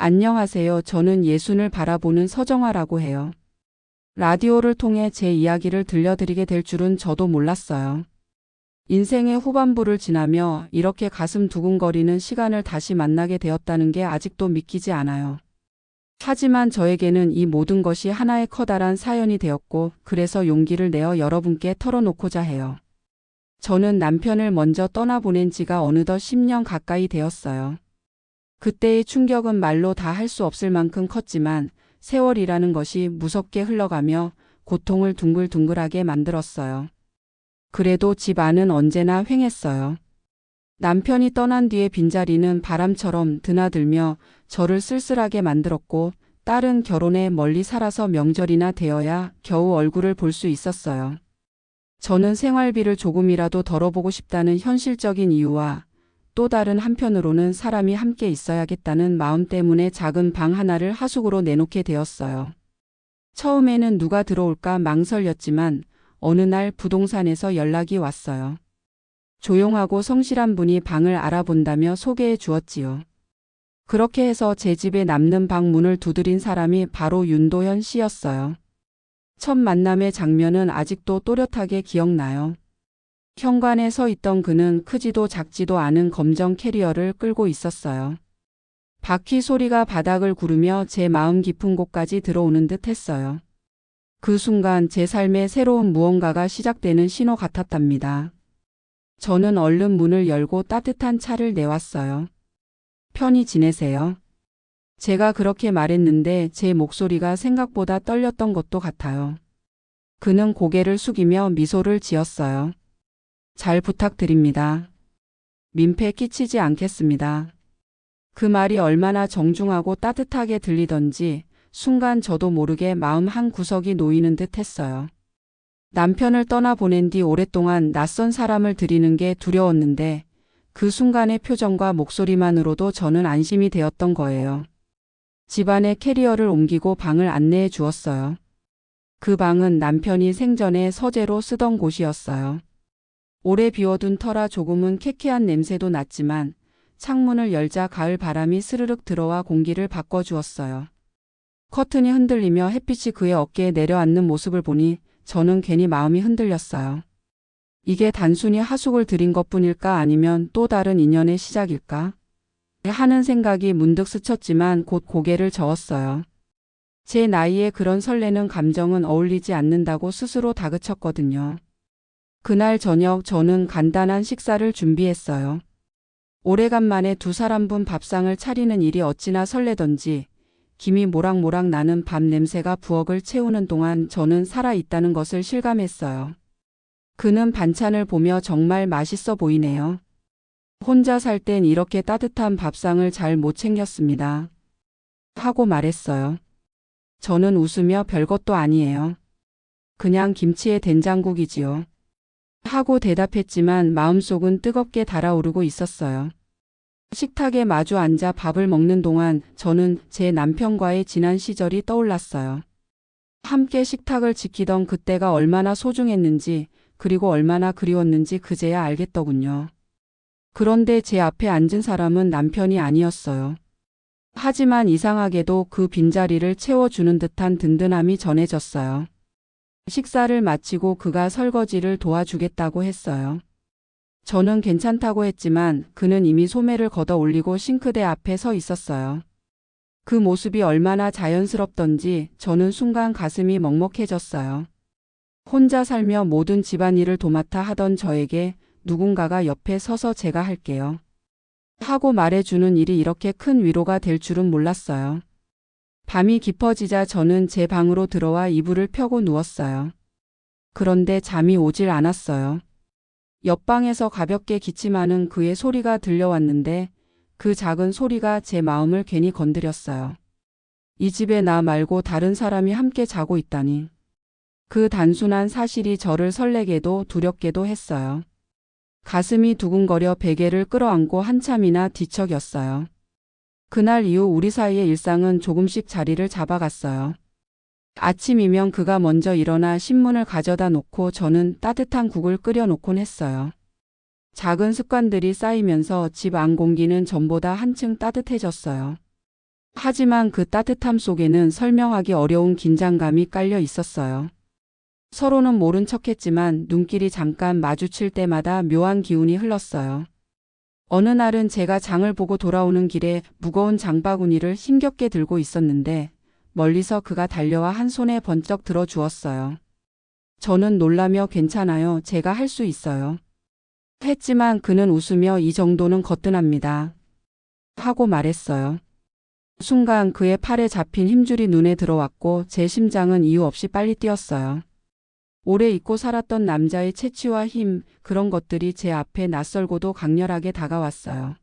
안녕하세요. 저는 예순을 바라보는 서정아라고 해요. 라디오를 통해 제 이야기를 들려드리게 될 줄은 저도 몰랐어요. 인생의 후반부를 지나며 이렇게 가슴 두근거리는 시간을 다시 만나게 되었다는 게 아직도 믿기지 않아요. 하지만 저에게는 이 모든 것이 하나의 커다란 사연이 되었고, 그래서 용기를 내어 여러분께 털어놓고자 해요. 저는 남편을 먼저 떠나보낸 지가 어느덧 10년 가까이 되었어요. 그때의 충격은 말로 다 할 수 없을 만큼 컸지만 세월이라는 것이 무섭게 흘러가며 고통을 둥글둥글하게 만들었어요. 그래도 집 안은 언제나 휑했어요. 남편이 떠난 뒤의 빈자리는 바람처럼 드나들며 저를 쓸쓸하게 만들었고, 딸은 결혼해 멀리 살아서 명절이나 되어야 겨우 얼굴을 볼 수 있었어요. 저는 생활비를 조금이라도 덜어보고 싶다는 현실적인 이유와 또 다른 한편으로는 사람이 함께 있어야겠다는 마음 때문에 작은 방 하나를 하숙으로 내놓게 되었어요. 처음에는 누가 들어올까 망설였지만 어느 날 부동산에서 연락이 왔어요. 조용하고 성실한 분이 방을 알아본다며 소개해 주었지요. 그렇게 해서 제 집에 남는 방 문을 두드린 사람이 바로 윤도현 씨였어요. 첫 만남의 장면은 아직도 또렷하게 기억나요. 현관에 서 있던 그는 크지도 작지도 않은 검정 캐리어를 끌고 있었어요. 바퀴 소리가 바닥을 구르며 제 마음 깊은 곳까지 들어오는 듯 했어요. 그 순간 제 삶에 새로운 무언가가 시작되는 신호 같았답니다. 저는 얼른 문을 열고 따뜻한 차를 내왔어요. 편히 지내세요. 제가 그렇게 말했는데 제 목소리가 생각보다 떨렸던 것도 같아요. 그는 고개를 숙이며 미소를 지었어요. 잘 부탁드립니다. 민폐 끼치지 않겠습니다. 그 말이 얼마나 정중하고 따뜻하게 들리던지 순간 저도 모르게 마음 한 구석이 놓이는 듯 했어요. 남편을 떠나보낸 뒤 오랫동안 낯선 사람을 들이는 게 두려웠는데 그 순간의 표정과 목소리만으로도 저는 안심이 되었던 거예요. 집안에 캐리어를 옮기고 방을 안내해 주었어요. 그 방은 남편이 생전에 서재로 쓰던 곳이었어요. 오래 비워둔 터라 조금은 쾌쾌한 냄새도 났지만 창문을 열자 가을 바람이 스르륵 들어와 공기를 바꿔주었어요. 커튼이 흔들리며 햇빛이 그의 어깨에 내려앉는 모습을 보니 저는 괜히 마음이 흔들렸어요. 이게 단순히 하숙을 드린 것뿐일까 아니면 또 다른 인연의 시작일까? 하는 생각이 문득 스쳤지만 곧 고개를 저었어요. 제 나이에 그런 설레는 감정은 어울리지 않는다고 스스로 다그쳤거든요. 그날 저녁 저는 간단한 식사를 준비했어요. 오래간만에 두 사람분 밥상을 차리는 일이 어찌나 설레던지 김이 모락모락 나는 밥 냄새가 부엌을 채우는 동안 저는 살아있다는 것을 실감했어요. 그는 반찬을 보며 정말 맛있어 보이네요. 혼자 살 땐 이렇게 따뜻한 밥상을 잘 못 챙겼습니다. 하고 말했어요. 저는 웃으며 별것도 아니에요. 그냥 김치에 된장국이지요. 하고 대답했지만 마음속은 뜨겁게 달아오르고 있었어요. 식탁에 마주 앉아 밥을 먹는 동안 저는 제 남편과의 지난 시절이 떠올랐어요. 함께 식탁을 지키던 그때가 얼마나 소중했는지 그리고 얼마나 그리웠는지 그제야 알겠더군요. 그런데 제 앞에 앉은 사람은 남편이 아니었어요. 하지만 이상하게도 그 빈자리를 채워주는 듯한 든든함이 전해졌어요. 식사를 마치고 그가 설거지를 도와주겠다고 했어요. 저는 괜찮다고 했지만 그는 이미 소매를 걷어 올리고 싱크대 앞에 서 있었어요. 그 모습이 얼마나 자연스럽던지 저는 순간 가슴이 먹먹해졌어요. 혼자 살며 모든 집안일을 도맡아 하던 저에게 누군가가 옆에 서서 제가 할게요. 하고 말해주는 일이 이렇게 큰 위로가 될 줄은 몰랐어요. 밤이 깊어지자 저는 제 방으로 들어와 이불을 펴고 누웠어요. 그런데 잠이 오질 않았어요. 옆방에서 가볍게 기침하는 그의 소리가 들려왔는데 그 작은 소리가 제 마음을 괜히 건드렸어요. 이 집에 나 말고 다른 사람이 함께 자고 있다니. 그 단순한 사실이 저를 설레게도 두렵게도 했어요. 가슴이 두근거려 베개를 끌어안고 한참이나 뒤척였어요. 그날 이후 우리 사이의 일상은 조금씩 자리를 잡아갔어요. 아침이면 그가 먼저 일어나 신문을 가져다 놓고 저는 따뜻한 국을 끓여 놓곤 했어요. 작은 습관들이 쌓이면서 집 안 공기는 전보다 한층 따뜻해졌어요. 하지만 그 따뜻함 속에는 설명하기 어려운 긴장감이 깔려 있었어요. 서로는 모른 척했지만 눈길이 잠깐 마주칠 때마다 묘한 기운이 흘렀어요. 어느 날은 제가 장을 보고 돌아오는 길에 무거운 장바구니를 힘겹게 들고 있었는데 멀리서 그가 달려와 한 손에 번쩍 들어 주었어요. 저는 놀라며 괜찮아요. 제가 할 수 있어요. 했지만 그는 웃으며 이 정도는 거뜬합니다. 하고 말했어요. 순간 그의 팔에 잡힌 힘줄이 눈에 들어왔고 제 심장은 이유 없이 빨리 뛰었어요. 오래 잊고 살았던 남자의 체취와 힘, 그런 것들이 제 앞에 낯설고도 강렬하게 다가왔어요.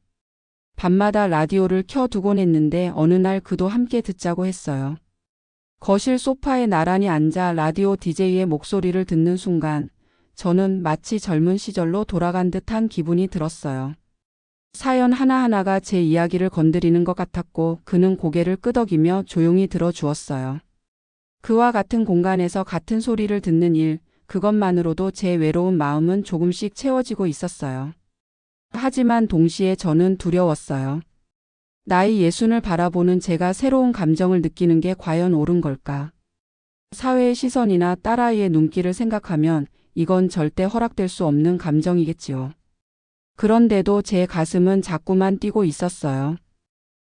밤마다 라디오를 켜두곤 했는데 어느 날 그도 함께 듣자고 했어요. 거실 소파에 나란히 앉아 라디오 DJ의 목소리를 듣는 순간 저는 마치 젊은 시절로 돌아간 듯한 기분이 들었어요. 사연 하나하나가 제 이야기를 건드리는 것 같았고 그는 고개를 끄덕이며 조용히 들어주었어요. 그와 같은 공간에서 같은 소리를 듣는 일, 그것만으로도 제 외로운 마음은 조금씩 채워지고 있었어요. 하지만 동시에 저는 두려웠어요. 나이 예순을 바라보는 제가 새로운 감정을 느끼는 게 과연 옳은 걸까? 사회의 시선이나 딸아이의 눈길을 생각하면 이건 절대 허락될 수 없는 감정이겠지요. 그런데도 제 가슴은 자꾸만 뛰고 있었어요.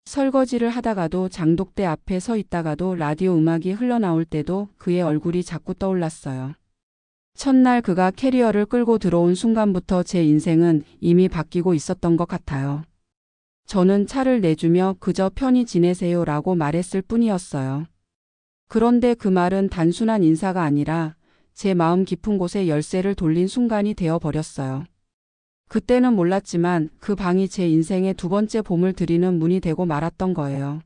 설거지를 하다가도 장독대 앞에 서 있다가도 라디오 음악이 흘러나올 때도 그의 얼굴이 자꾸 떠올랐어요. 첫날 그가 캐리어를 끌고 들어온 순간부터 제 인생은 이미 바뀌고 있었던 것 같아요. 저는 차를 내주며 그저 편히 지내세요라고 말했을 뿐이었어요. 그런데 그 말은 단순한 인사가 아니라 제 마음 깊은 곳에 열쇠를 돌린 순간이 되어버렸어요. 그때는 몰랐지만 그 방이 제 인생의 두 번째 봄을 드리는 문이 되고 말았던 거예요.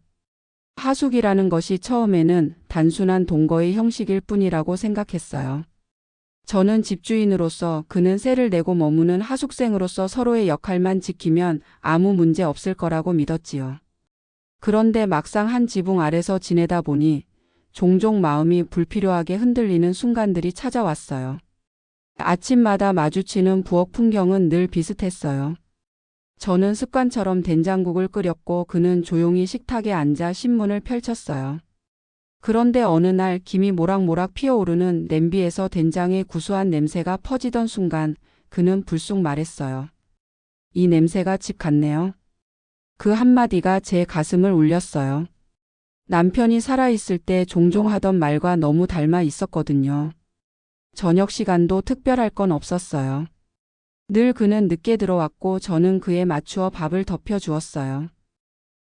하숙이라는 것이 처음에는 단순한 동거의 형식일 뿐이라고 생각했어요. 저는 집주인으로서 그는 세를 내고 머무는 하숙생으로서 서로의 역할만 지키면 아무 문제 없을 거라고 믿었지요. 그런데 막상 한 지붕 아래서 지내다 보니 종종 마음이 불필요하게 흔들리는 순간들이 찾아왔어요. 아침마다 마주치는 부엌 풍경은 늘 비슷했어요. 저는 습관처럼 된장국을 끓였고 그는 조용히 식탁에 앉아 신문을 펼쳤어요. 그런데 어느 날 김이 모락모락 피어오르는 냄비에서 된장의 구수한 냄새가 퍼지던 순간 그는 불쑥 말했어요. 이 냄새가 집 같네요. 그 한마디가 제 가슴을 울렸어요. 남편이 살아있을 때 종종 하던 말과 너무 닮아 있었거든요. 저녁 시간도 특별할 건 없었어요. 늘 그는 늦게 들어왔고 저는 그에 맞추어 밥을 덮여주었어요.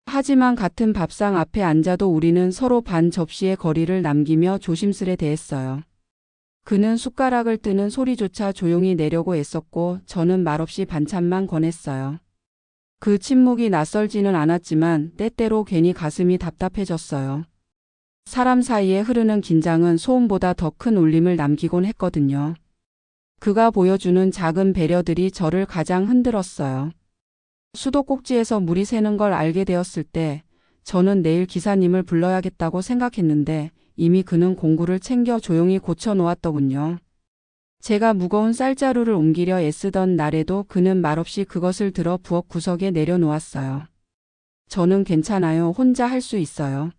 하지만 같은 밥상 앞에 앉아도 우리는 서로 반 접시의 거리를 남기며 조심스레 대했어요. 그는 숟가락을 뜨는 소리조차 조용히 내려고 애썼고 저는 말없이 반찬만 권했어요. 그 침묵이 낯설지는 않았지만 때때로 괜히 가슴이 답답해졌어요. 사람 사이에 흐르는 긴장은 소음보다 더 큰 울림을 남기곤 했거든요. 그가 보여주는 작은 배려들이 저를 가장 흔들었어요. 수도꼭지에서 물이 새는 걸 알게 되었을 때 저는 내일 기사님을 불러야겠다고 생각했는데 이미 그는 공구를 챙겨 조용히 고쳐놓았더군요. 제가 무거운 쌀자루를 옮기려 애쓰던 날에도 그는 말없이 그것을 들어 부엌 구석에 내려놓았어요. 저는 괜찮아요. 혼자 할 수 있어요.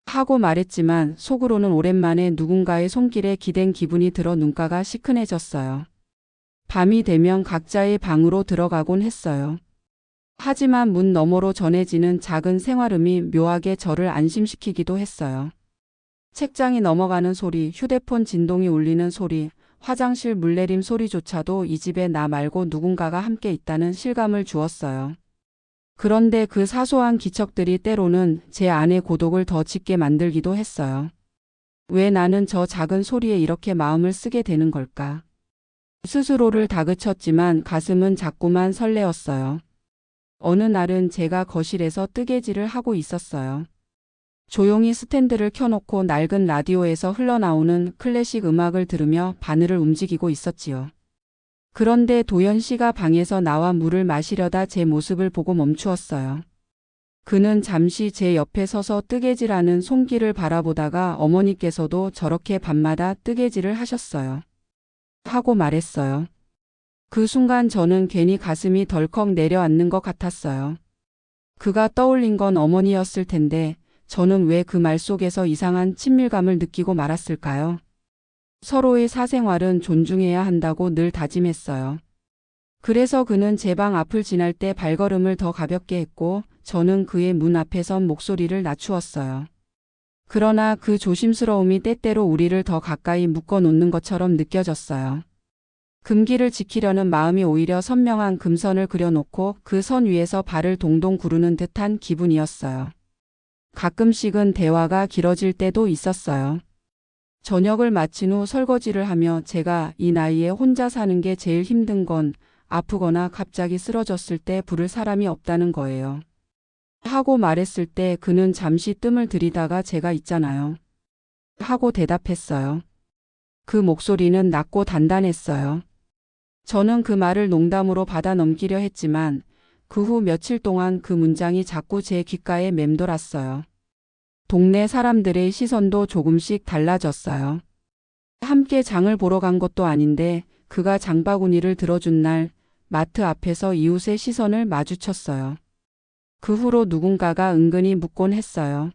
하고 말했지만 속으로는 오랜만에 누군가의 손길에 기댄 기분이 들어 눈가가 시큰해졌어요. 밤이 되면 각자의 방으로 들어가곤 했어요. 하지만 문 너머로 전해지는 작은 생활음이 묘하게 저를 안심시키기도 했어요. 책장이 넘어가는 소리, 휴대폰 진동이 울리는 소리, 화장실 물내림 소리조차도 이 집에 나 말고 누군가가 함께 있다는 실감을 주었어요. 그런데 그 사소한 기척들이 때로는 제 안의 고독을 더 짙게 만들기도 했어요. 왜 나는 저 작은 소리에 이렇게 마음을 쓰게 되는 걸까? 스스로를 다그쳤지만 가슴은 자꾸만 설레었어요. 어느 날은 제가 거실에서 뜨개질을 하고 있었어요. 조용히 스탠드를 켜놓고 낡은 라디오에서 흘러나오는 클래식 음악을 들으며 바늘을 움직이고 있었지요. 그런데 도연 씨가 방에서 나와 물을 마시려다 제 모습을 보고 멈추었어요. 그는 잠시 제 옆에 서서 뜨개질하는 손길을 바라보다가 어머니께서도 저렇게 밤마다 뜨개질을 하셨어요. 하고 말했어요. 그 순간 저는 괜히 가슴이 덜컥 내려앉는 것 같았어요. 그가 떠올린 건 어머니였을 텐데 저는 왜 그 말 속에서 이상한 친밀감을 느끼고 말았을까요? 서로의 사생활은 존중해야 한다고 늘 다짐했어요. 그래서 그는 제 방 앞을 지날 때 발걸음을 더 가볍게 했고 저는 그의 문 앞에 선 목소리를 낮추었어요. 그러나 그 조심스러움이 때때로 우리를 더 가까이 묶어 놓는 것처럼 느껴졌어요. 금기를 지키려는 마음이 오히려 선명한 금선을 그려놓고 그 선 위에서 발을 동동 구르는 듯한 기분이었어요. 가끔씩은 대화가 길어질 때도 있었어요. 저녁을 마친 후 설거지를 하며 제가 이 나이에 혼자 사는 게 제일 힘든 건 아프거나 갑자기 쓰러졌을 때 부를 사람이 없다는 거예요. 하고 말했을 때 그는 잠시 뜸을 들이다가 제가 있잖아요. 하고 대답했어요. 그 목소리는 낮고 단단했어요. 저는 그 말을 농담으로 받아 넘기려 했지만 그 후 며칠 동안 그 문장이 자꾸 제 귓가에 맴돌았어요. 동네 사람들의 시선도 조금씩 달라졌어요. 함께 장을 보러 간 것도 아닌데 그가 장바구니를 들어준 날 마트 앞에서 이웃의 시선을 마주쳤어요. 그 후로 누군가가 은근히 묻곤 했어요.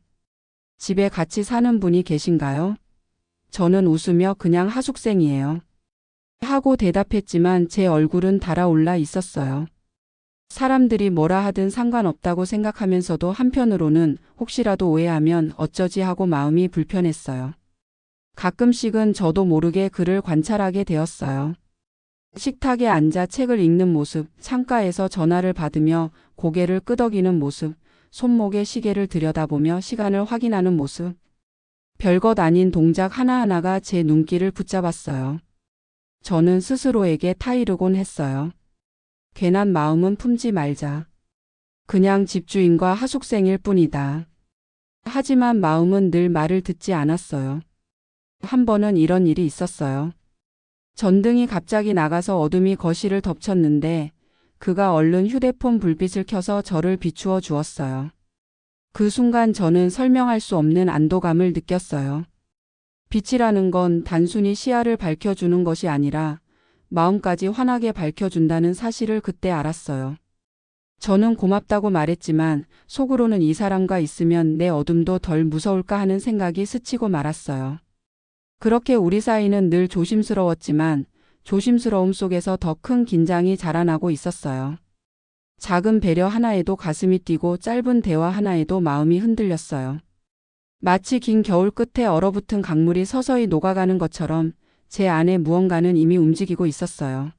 집에 같이 사는 분이 계신가요? 저는 웃으며 그냥 하숙생이에요. 하고 대답했지만 제 얼굴은 달아올라 있었어요. 사람들이 뭐라 하든 상관없다고 생각하면서도 한편으로는 혹시라도 오해하면 어쩌지 하고 마음이 불편했어요. 가끔씩은 저도 모르게 그를 관찰하게 되었어요. 식탁에 앉아 책을 읽는 모습, 창가에서 전화를 받으며 고개를 끄덕이는 모습, 손목에 시계를 들여다보며 시간을 확인하는 모습. 별것 아닌 동작 하나하나가 제 눈길을 붙잡았어요. 저는 스스로에게 타이르곤 했어요. 괜한 마음은 품지 말자. 그냥 집주인과 하숙생일 뿐이다. 하지만 마음은 늘 말을 듣지 않았어요. 한 번은 이런 일이 있었어요. 전등이 갑자기 나가서 어둠이 거실을 덮쳤는데 그가 얼른 휴대폰 불빛을 켜서 저를 비추어 주었어요. 그 순간 저는 설명할 수 없는 안도감을 느꼈어요. 빛이라는 건 단순히 시야를 밝혀주는 것이 아니라 마음까지 환하게 밝혀준다는 사실을 그때 알았어요. 저는 고맙다고 말했지만 속으로는 이 사람과 있으면 내 어둠도 덜 무서울까 하는 생각이 스치고 말았어요. 그렇게 우리 사이는 늘 조심스러웠지만 조심스러움 속에서 더 큰 긴장이 자라나고 있었어요. 작은 배려 하나에도 가슴이 뛰고 짧은 대화 하나에도 마음이 흔들렸어요. 마치 긴 겨울 끝에 얼어붙은 강물이 서서히 녹아가는 것처럼 제 안에 무언가는 이미 움직이고 있었어요.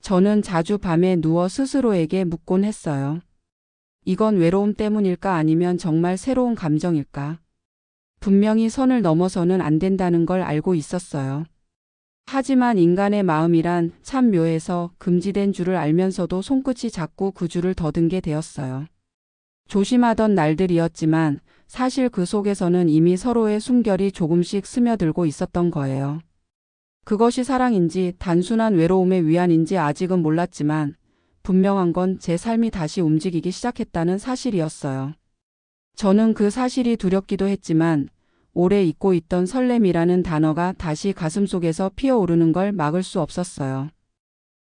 저는 자주 밤에 누워 스스로에게 묻곤 했어요. 이건 외로움 때문일까 아니면 정말 새로운 감정일까? 분명히 선을 넘어서는 안 된다는 걸 알고 있었어요. 하지만 인간의 마음이란 참 묘해서 금지된 줄을 알면서도 손끝이 자꾸 그 줄을 더듬게 되었어요. 조심하던 날들이었지만 사실 그 속에서는 이미 서로의 숨결이 조금씩 스며들고 있었던 거예요. 그것이 사랑인지 단순한 외로움의 위안인지 아직은 몰랐지만 분명한 건 제 삶이 다시 움직이기 시작했다는 사실이었어요. 저는 그 사실이 두렵기도 했지만 오래 잊고 있던 설렘이라는 단어가 다시 가슴속에서 피어오르는 걸 막을 수 없었어요.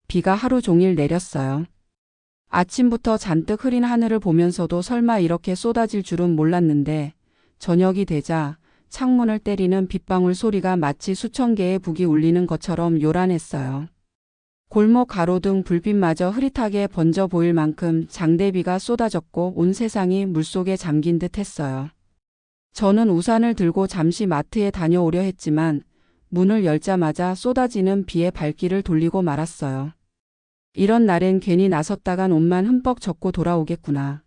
비가 하루 종일 내렸어요. 아침부터 잔뜩 흐린 하늘을 보면서도 설마 이렇게 쏟아질 줄은 몰랐는데 저녁이 되자 창문을 때리는 빗방울 소리가 마치 수천 개의 북이 울리는 것처럼 요란했어요. 골목 가로등 불빛마저 흐릿하게 번져 보일 만큼 장대비가 쏟아졌고 온 세상이 물속에 잠긴 듯 했어요. 저는 우산을 들고 잠시 마트에 다녀오려 했지만 문을 열자마자 쏟아지는 비에 발길을 돌리고 말았어요. 이런 날엔 괜히 나섰다간 옷만 흠뻑 젖고 돌아오겠구나.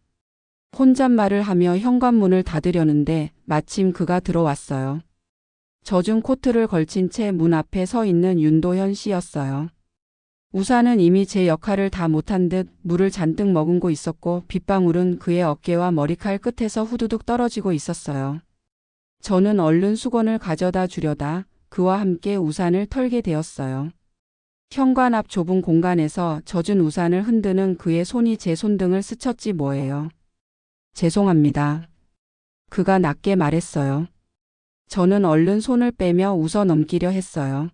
혼잣말을 하며 현관문을 닫으려는데 마침 그가 들어왔어요. 젖은 코트를 걸친 채 문 앞에 서 있는 윤도현 씨였어요. 우산은 이미 제 역할을 다 못한 듯 물을 잔뜩 머금고 있었고 빗방울은 그의 어깨와 머리칼 끝에서 후두둑 떨어지고 있었어요. 저는 얼른 수건을 가져다 주려다 그와 함께 우산을 털게 되었어요. 현관 앞 좁은 공간에서 젖은 우산을 흔드는 그의 손이 제 손등을 스쳤지 뭐예요. 죄송합니다. 그가 낮게 말했어요. 저는 얼른 손을 빼며 웃어 넘기려 했어요.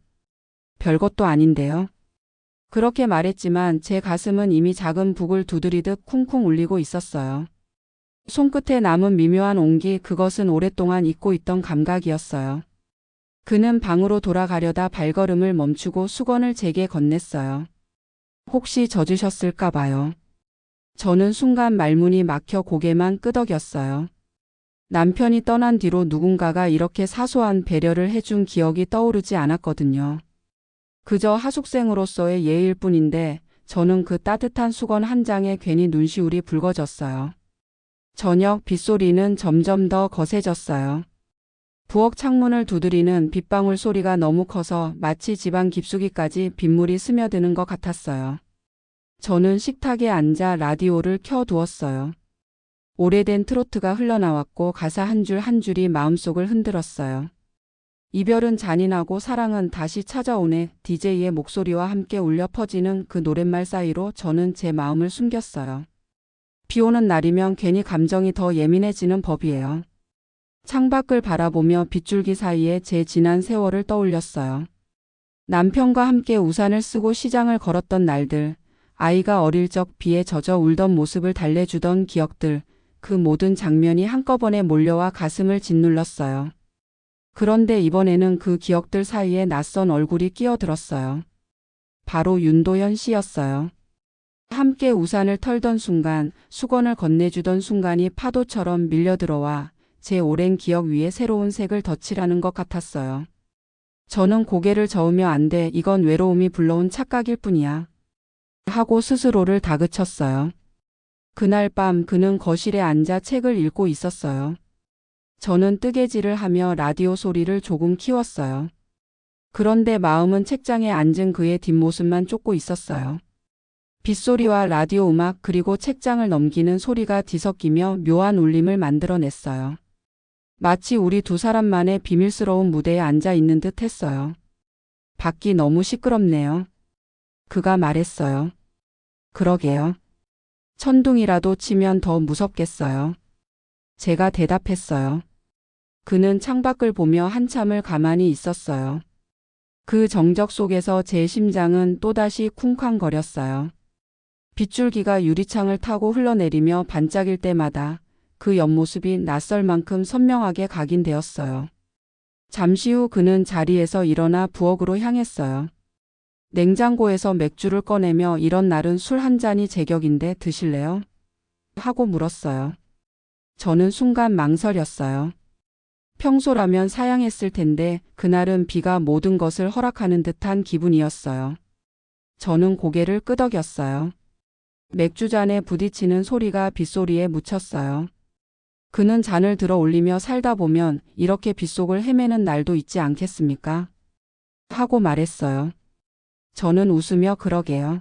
별것도 아닌데요. 그렇게 말했지만 제 가슴은 이미 작은 북을 두드리듯 쿵쿵 울리고 있었어요. 손끝에 남은 미묘한 온기, 그것은 오랫동안 잊고 있던 감각이었어요. 그는 방으로 돌아가려다 발걸음을 멈추고 수건을 제게 건넸어요. 혹시 젖으셨을까 봐요. 저는 순간 말문이 막혀 고개만 끄덕였어요. 남편이 떠난 뒤로 누군가가 이렇게 사소한 배려를 해준 기억이 떠오르지 않았거든요. 그저 하숙생으로서의 예의일 뿐인데 저는 그 따뜻한 수건 한 장에 괜히 눈시울이 붉어졌어요. 저녁 빗소리는 점점 더 거세졌어요. 부엌 창문을 두드리는 빗방울 소리가 너무 커서 마치 집안 깊숙이까지 빗물이 스며드는 것 같았어요. 저는 식탁에 앉아 라디오를 켜두었어요. 오래된 트로트가 흘러나왔고 가사 한 줄 한 줄이 마음속을 흔들었어요. 이별은 잔인하고 사랑은 다시 찾아오네. DJ의 목소리와 함께 울려 퍼지는 그 노랫말 사이로 저는 제 마음을 숨겼어요. 비 오는 날이면 괜히 감정이 더 예민해지는 법이에요. 창밖을 바라보며 빗줄기 사이에 제 지난 세월을 떠올렸어요. 남편과 함께 우산을 쓰고 시장을 걸었던 날들, 아이가 어릴 적 비에 젖어 울던 모습을 달래주던 기억들, 그 모든 장면이 한꺼번에 몰려와 가슴을 짓눌렀어요. 그런데 이번에는 그 기억들 사이에 낯선 얼굴이 끼어들었어요. 바로 윤도현 씨였어요. 함께 우산을 털던 순간, 수건을 건네주던 순간이 파도처럼 밀려들어와 제 오랜 기억 위에 새로운 색을 덧칠하는 것 같았어요. 저는 고개를 저으며 안 돼, 이건 외로움이 불러온 착각일 뿐이야. 하고 스스로를 다그쳤어요. 그날 밤 그는 거실에 앉아 책을 읽고 있었어요. 저는 뜨개질을 하며 라디오 소리를 조금 키웠어요. 그런데 마음은 책장에 앉은 그의 뒷모습만 쫓고 있었어요. 빗소리와 라디오 음악 그리고 책장을 넘기는 소리가 뒤섞이며 묘한 울림을 만들어냈어요. 마치 우리 두 사람만의 비밀스러운 무대에 앉아 있는 듯 했어요. 밖이 너무 시끄럽네요. 그가 말했어요. 그러게요. 천둥이라도 치면 더 무섭겠어요. 제가 대답했어요. 그는 창밖을 보며 한참을 가만히 있었어요. 그 정적 속에서 제 심장은 또다시 쿵쾅거렸어요. 빗줄기가 유리창을 타고 흘러내리며 반짝일 때마다 그 옆모습이 낯설 만큼 선명하게 각인되었어요. 잠시 후 그는 자리에서 일어나 부엌으로 향했어요. 냉장고에서 맥주를 꺼내며 이런 날은 술 한 잔이 제격인데 드실래요? 하고 물었어요. 저는 순간 망설였어요. 평소라면 사양했을 텐데 그날은 비가 모든 것을 허락하는 듯한 기분이었어요. 저는 고개를 끄덕였어요. 맥주잔에 부딪히는 소리가 빗소리에 묻혔어요. 그는 잔을 들어 올리며 살다 보면 이렇게 빗속을 헤매는 날도 있지 않겠습니까? 하고 말했어요. 저는 웃으며 그러게요.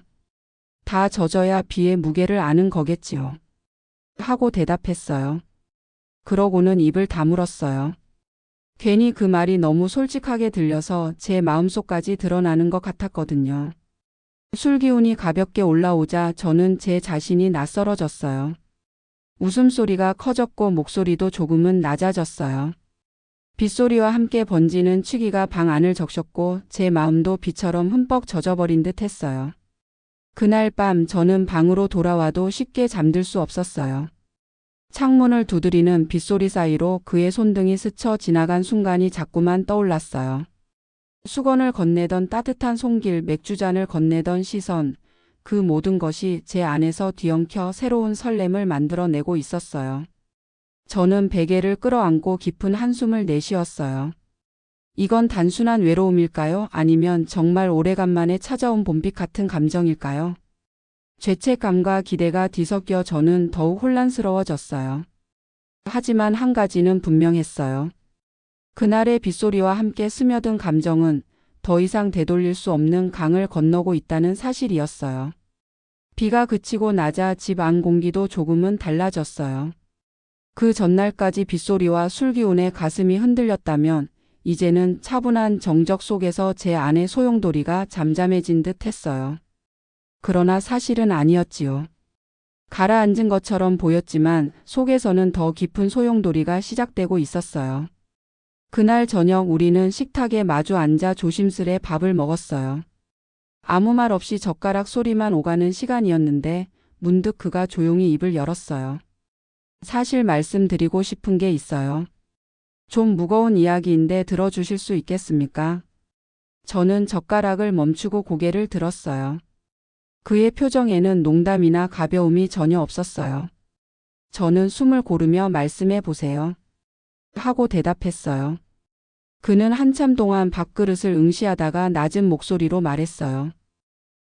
다 젖어야 비의 무게를 아는 거겠지요. 하고 대답했어요. 그러고는 입을 다물었어요. 괜히 그 말이 너무 솔직하게 들려서 제 마음속까지 드러나는 것 같았거든요. 술 기운이 가볍게 올라오자 저는 제 자신이 낯설어졌어요. 웃음소리가 커졌고 목소리도 조금은 낮아졌어요. 빗소리와 함께 번지는 취기가 방 안을 적셨고 제 마음도 비처럼 흠뻑 젖어버린 듯 했어요. 그날 밤 저는 방으로 돌아와도 쉽게 잠들 수 없었어요. 창문을 두드리는 빗소리 사이로 그의 손등이 스쳐 지나간 순간이 자꾸만 떠올랐어요. 수건을 건네던 따뜻한 손길, 맥주잔을 건네던 시선, 그 모든 것이 제 안에서 뒤엉켜 새로운 설렘을 만들어내고 있었어요. 저는 베개를 끌어안고 깊은 한숨을 내쉬었어요. 이건 단순한 외로움일까요? 아니면 정말 오래간만에 찾아온 봄빛 같은 감정일까요? 죄책감과 기대가 뒤섞여 저는 더욱 혼란스러워졌어요. 하지만 한 가지는 분명했어요. 그날의 빗소리와 함께 스며든 감정은 더 이상 되돌릴 수 없는 강을 건너고 있다는 사실이었어요. 비가 그치고 나자 집 안 공기도 조금은 달라졌어요. 그 전날까지 빗소리와 술기운에 가슴이 흔들렸다면 이제는 차분한 정적 속에서 제 안의 소용돌이가 잠잠해진 듯 했어요. 그러나 사실은 아니었지요. 가라앉은 것처럼 보였지만 속에서는 더 깊은 소용돌이가 시작되고 있었어요. 그날 저녁 우리는 식탁에 마주 앉아 조심스레 밥을 먹었어요. 아무 말 없이 젓가락 소리만 오가는 시간이었는데 문득 그가 조용히 입을 열었어요. 사실 말씀드리고 싶은 게 있어요. 좀 무거운 이야기인데 들어주실 수 있겠습니까? 저는 젓가락을 멈추고 고개를 들었어요. 그의 표정에는 농담이나 가벼움이 전혀 없었어요. 저는 숨을 고르며 말씀해 보세요. 하고 대답했어요. 그는 한참 동안 밥그릇을 응시하다가 낮은 목소리로 말했어요.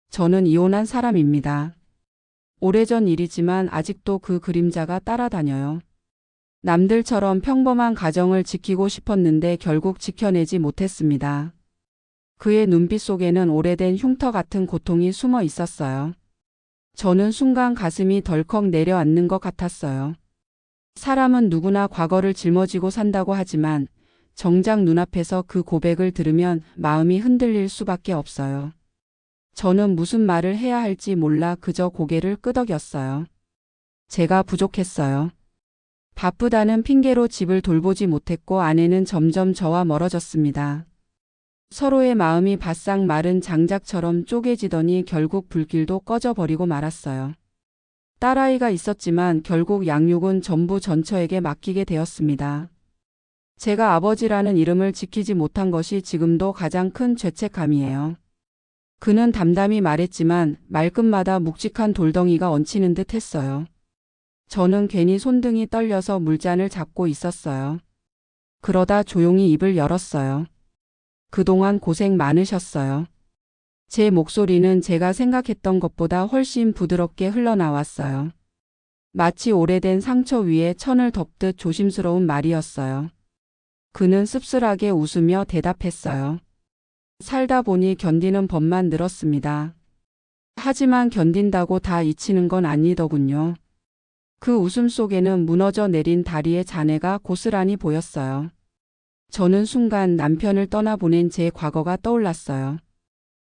저는 이혼한 사람입니다. 오래전 일이지만 아직도 그 그림자가 따라다녀요. 남들처럼 평범한 가정을 지키고 싶었는데 결국 지켜내지 못했습니다. 그의 눈빛 속에는 오래된 흉터 같은 고통이 숨어 있었어요. 저는 순간 가슴이 덜컥 내려앉는 것 같았어요. 사람은 누구나 과거를 짊어지고 산다고 하지만 정작 눈앞에서 그 고백을 들으면 마음이 흔들릴 수밖에 없어요. 저는 무슨 말을 해야 할지 몰라 그저 고개를 끄덕였어요. 제가 부족했어요. 바쁘다는 핑계로 집을 돌보지 못했고 아내는 점점 저와 멀어졌습니다. 서로의 마음이 바싹 마른 장작처럼 쪼개지더니 결국 불길도 꺼져버리고 말았어요. 딸아이가 있었지만 결국 양육은 전부 전처에게 맡기게 되었습니다. 제가 아버지라는 이름을 지키지 못한 것이 지금도 가장 큰 죄책감이에요. 그는 담담히 말했지만 말끝마다 묵직한 돌덩이가 얹히는 듯 했어요. 저는 괜히 손등이 떨려서 물잔을 잡고 있었어요. 그러다 조용히 입을 열었어요. 그동안 고생 많으셨어요. 제 목소리는 제가 생각했던 것보다 훨씬 부드럽게 흘러나왔어요. 마치 오래된 상처 위에 천을 덮듯 조심스러운 말이었어요. 그는 씁쓸하게 웃으며 대답했어요. 살다 보니 견디는 법만 늘었습니다. 하지만 견딘다고 다 잊히는 건 아니더군요. 그 웃음 속에는 무너져 내린 다리의 잔해가 고스란히 보였어요. 저는 순간 남편을 떠나보낸 제 과거가 떠올랐어요.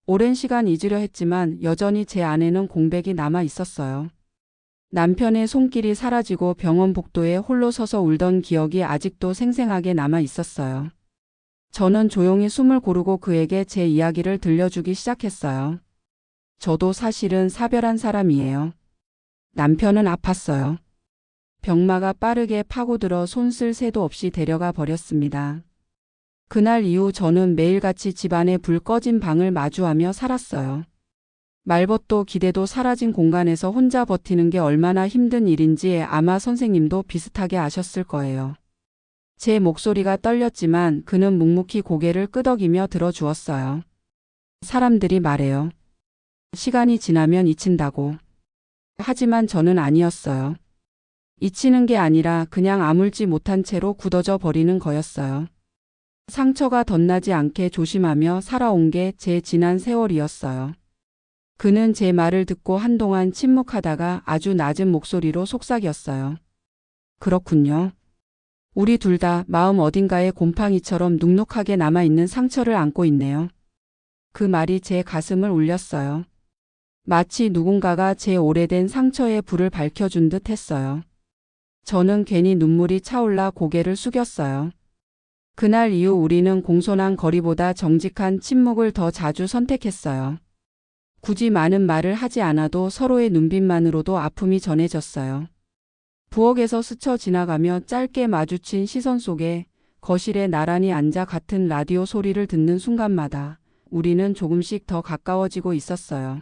오랜 시간 잊으려 했지만 여전히 제 안에는 공백이 남아 있었어요. 남편의 손길이 사라지고 병원 복도에 홀로 서서 울던 기억이 아직도 생생하게 남아 있었어요. 저는 조용히 숨을 고르고 그에게 제 이야기를 들려주기 시작했어요. 저도 사실은 사별한 사람이에요. 남편은 아팠어요. 병마가 빠르게 파고들어 손 쓸 새도 없이 데려가 버렸습니다. 그날 이후 저는 매일같이 집안의 불 꺼진 방을 마주하며 살았어요. 말벗도 기대도 사라진 공간에서 혼자 버티는 게 얼마나 힘든 일인지 아마 선생님도 비슷하게 아셨을 거예요. 제 목소리가 떨렸지만 그는 묵묵히 고개를 끄덕이며 들어주었어요. 사람들이 말해요. 시간이 지나면 잊힌다고. 하지만 저는 아니었어요. 잊히는 게 아니라 그냥 아물지 못한 채로 굳어져 버리는 거였어요. 상처가 덧나지 않게 조심하며 살아온 게 제 지난 세월이었어요. 그는 제 말을 듣고 한동안 침묵하다가 아주 낮은 목소리로 속삭였어요. 그렇군요. 우리 둘 다 마음 어딘가에 곰팡이처럼 눅눅하게 남아있는 상처를 안고 있네요. 그 말이 제 가슴을 울렸어요. 마치 누군가가 제 오래된 상처에 불을 밝혀준 듯 했어요. 저는 괜히 눈물이 차올라 고개를 숙였어요. 그날 이후 우리는 공손한 거리보다 정직한 침묵을 더 자주 선택했어요. 굳이 많은 말을 하지 않아도 서로의 눈빛만으로도 아픔이 전해졌어요. 부엌에서 스쳐 지나가며 짧게 마주친 시선 속에 거실에 나란히 앉아 같은 라디오 소리를 듣는 순간마다 우리는 조금씩 더 가까워지고 있었어요.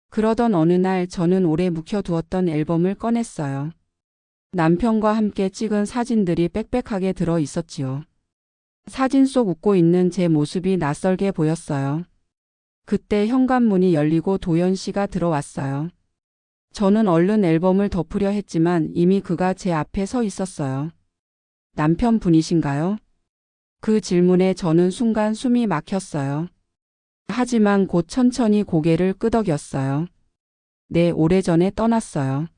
그러던 어느 날 저는 오래 묵혀두었던 앨범을 꺼냈어요. 남편과 함께 찍은 사진들이 빽빽하게 들어 있었지요. 사진 속 웃고 있는 제 모습이 낯설게 보였어요. 그때 현관문이 열리고 도연 씨가 들어왔어요. 저는 얼른 앨범을 덮으려 했지만 이미 그가 제 앞에 서 있었어요. 남편분이신가요? 그 질문에 저는 순간 숨이 막혔어요. 하지만 곧 천천히 고개를 끄덕였어요. 네, 오래전에 떠났어요.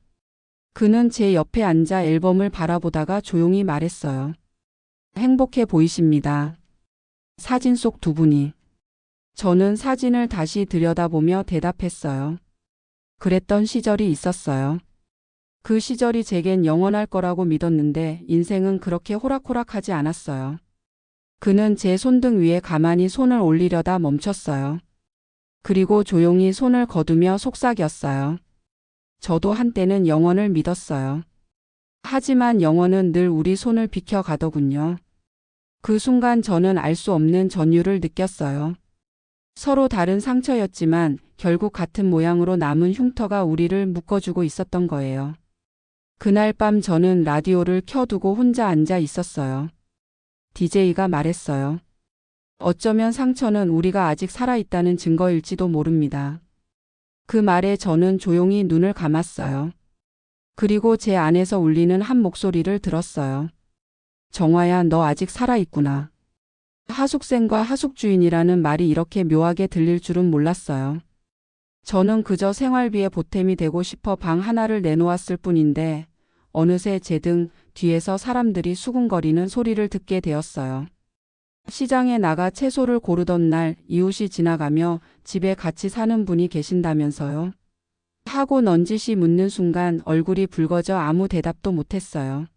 그는 제 옆에 앉아 앨범을 바라보다가 조용히 말했어요. 행복해 보이십니다. 사진 속 두 분이. 저는 사진을 다시 들여다보며 대답했어요. 그랬던 시절이 있었어요. 그 시절이 제겐 영원할 거라고 믿었는데 인생은 그렇게 호락호락하지 않았어요. 그는 제 손등 위에 가만히 손을 올리려다 멈췄어요. 그리고 조용히 손을 거두며 속삭였어요. 저도 한때는 영원을 믿었어요. 하지만 영혼은 늘 우리 손을 비켜가더군요. 그 순간 저는 알 수 없는 전율을 느꼈어요. 서로 다른 상처였지만 결국 같은 모양으로 남은 흉터가 우리를 묶어주고 있었던 거예요. 그날 밤 저는 라디오를 켜두고 혼자 앉아 있었어요. DJ가 말했어요. 어쩌면 상처는 우리가 아직 살아있다는 증거일지도 모릅니다. 그 말에 저는 조용히 눈을 감았어요. 그리고 제 안에서 울리는 한 목소리를 들었어요. 정화야, 너 아직 살아있구나. 하숙생과 하숙주인이라는 말이 이렇게 묘하게 들릴 줄은 몰랐어요. 저는 그저 생활비에 보탬이 되고 싶어 방 하나를 내놓았을 뿐인데 어느새 제 등 뒤에서 사람들이 수군거리는 소리를 듣게 되었어요. 시장에 나가 채소를 고르던 날 이웃이 지나가며 집에 같이 사는 분이 계신다면서요. 하고 넌지시 묻는 순간 얼굴이 붉어져 아무 대답도 못했어요.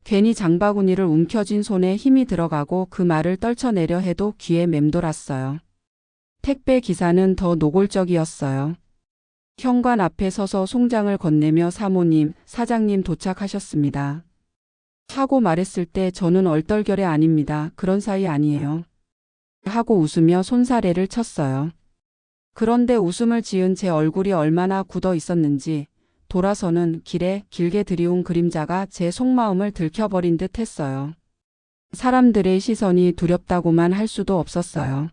괜히 장바구니를 움켜쥔 손에 힘이 들어가고 그 말을 떨쳐내려 해도 귀에 맴돌았어요. 택배 기사는 더 노골적이었어요. 현관 앞에 서서 송장을 건네며 사모님, 사장님 도착하셨습니다. 하고 말했을 때 저는 얼떨결에 아닙니다. 그런 사이 아니에요. 하고 웃으며 손사래를 쳤어요. 그런데 웃음을 지은 제 얼굴이 얼마나 굳어 있었는지 돌아서는 길에 길게 드리운 그림자가 제 속마음을 들켜버린 듯 했어요. 사람들의 시선이 두렵다고만 할 수도 없었어요.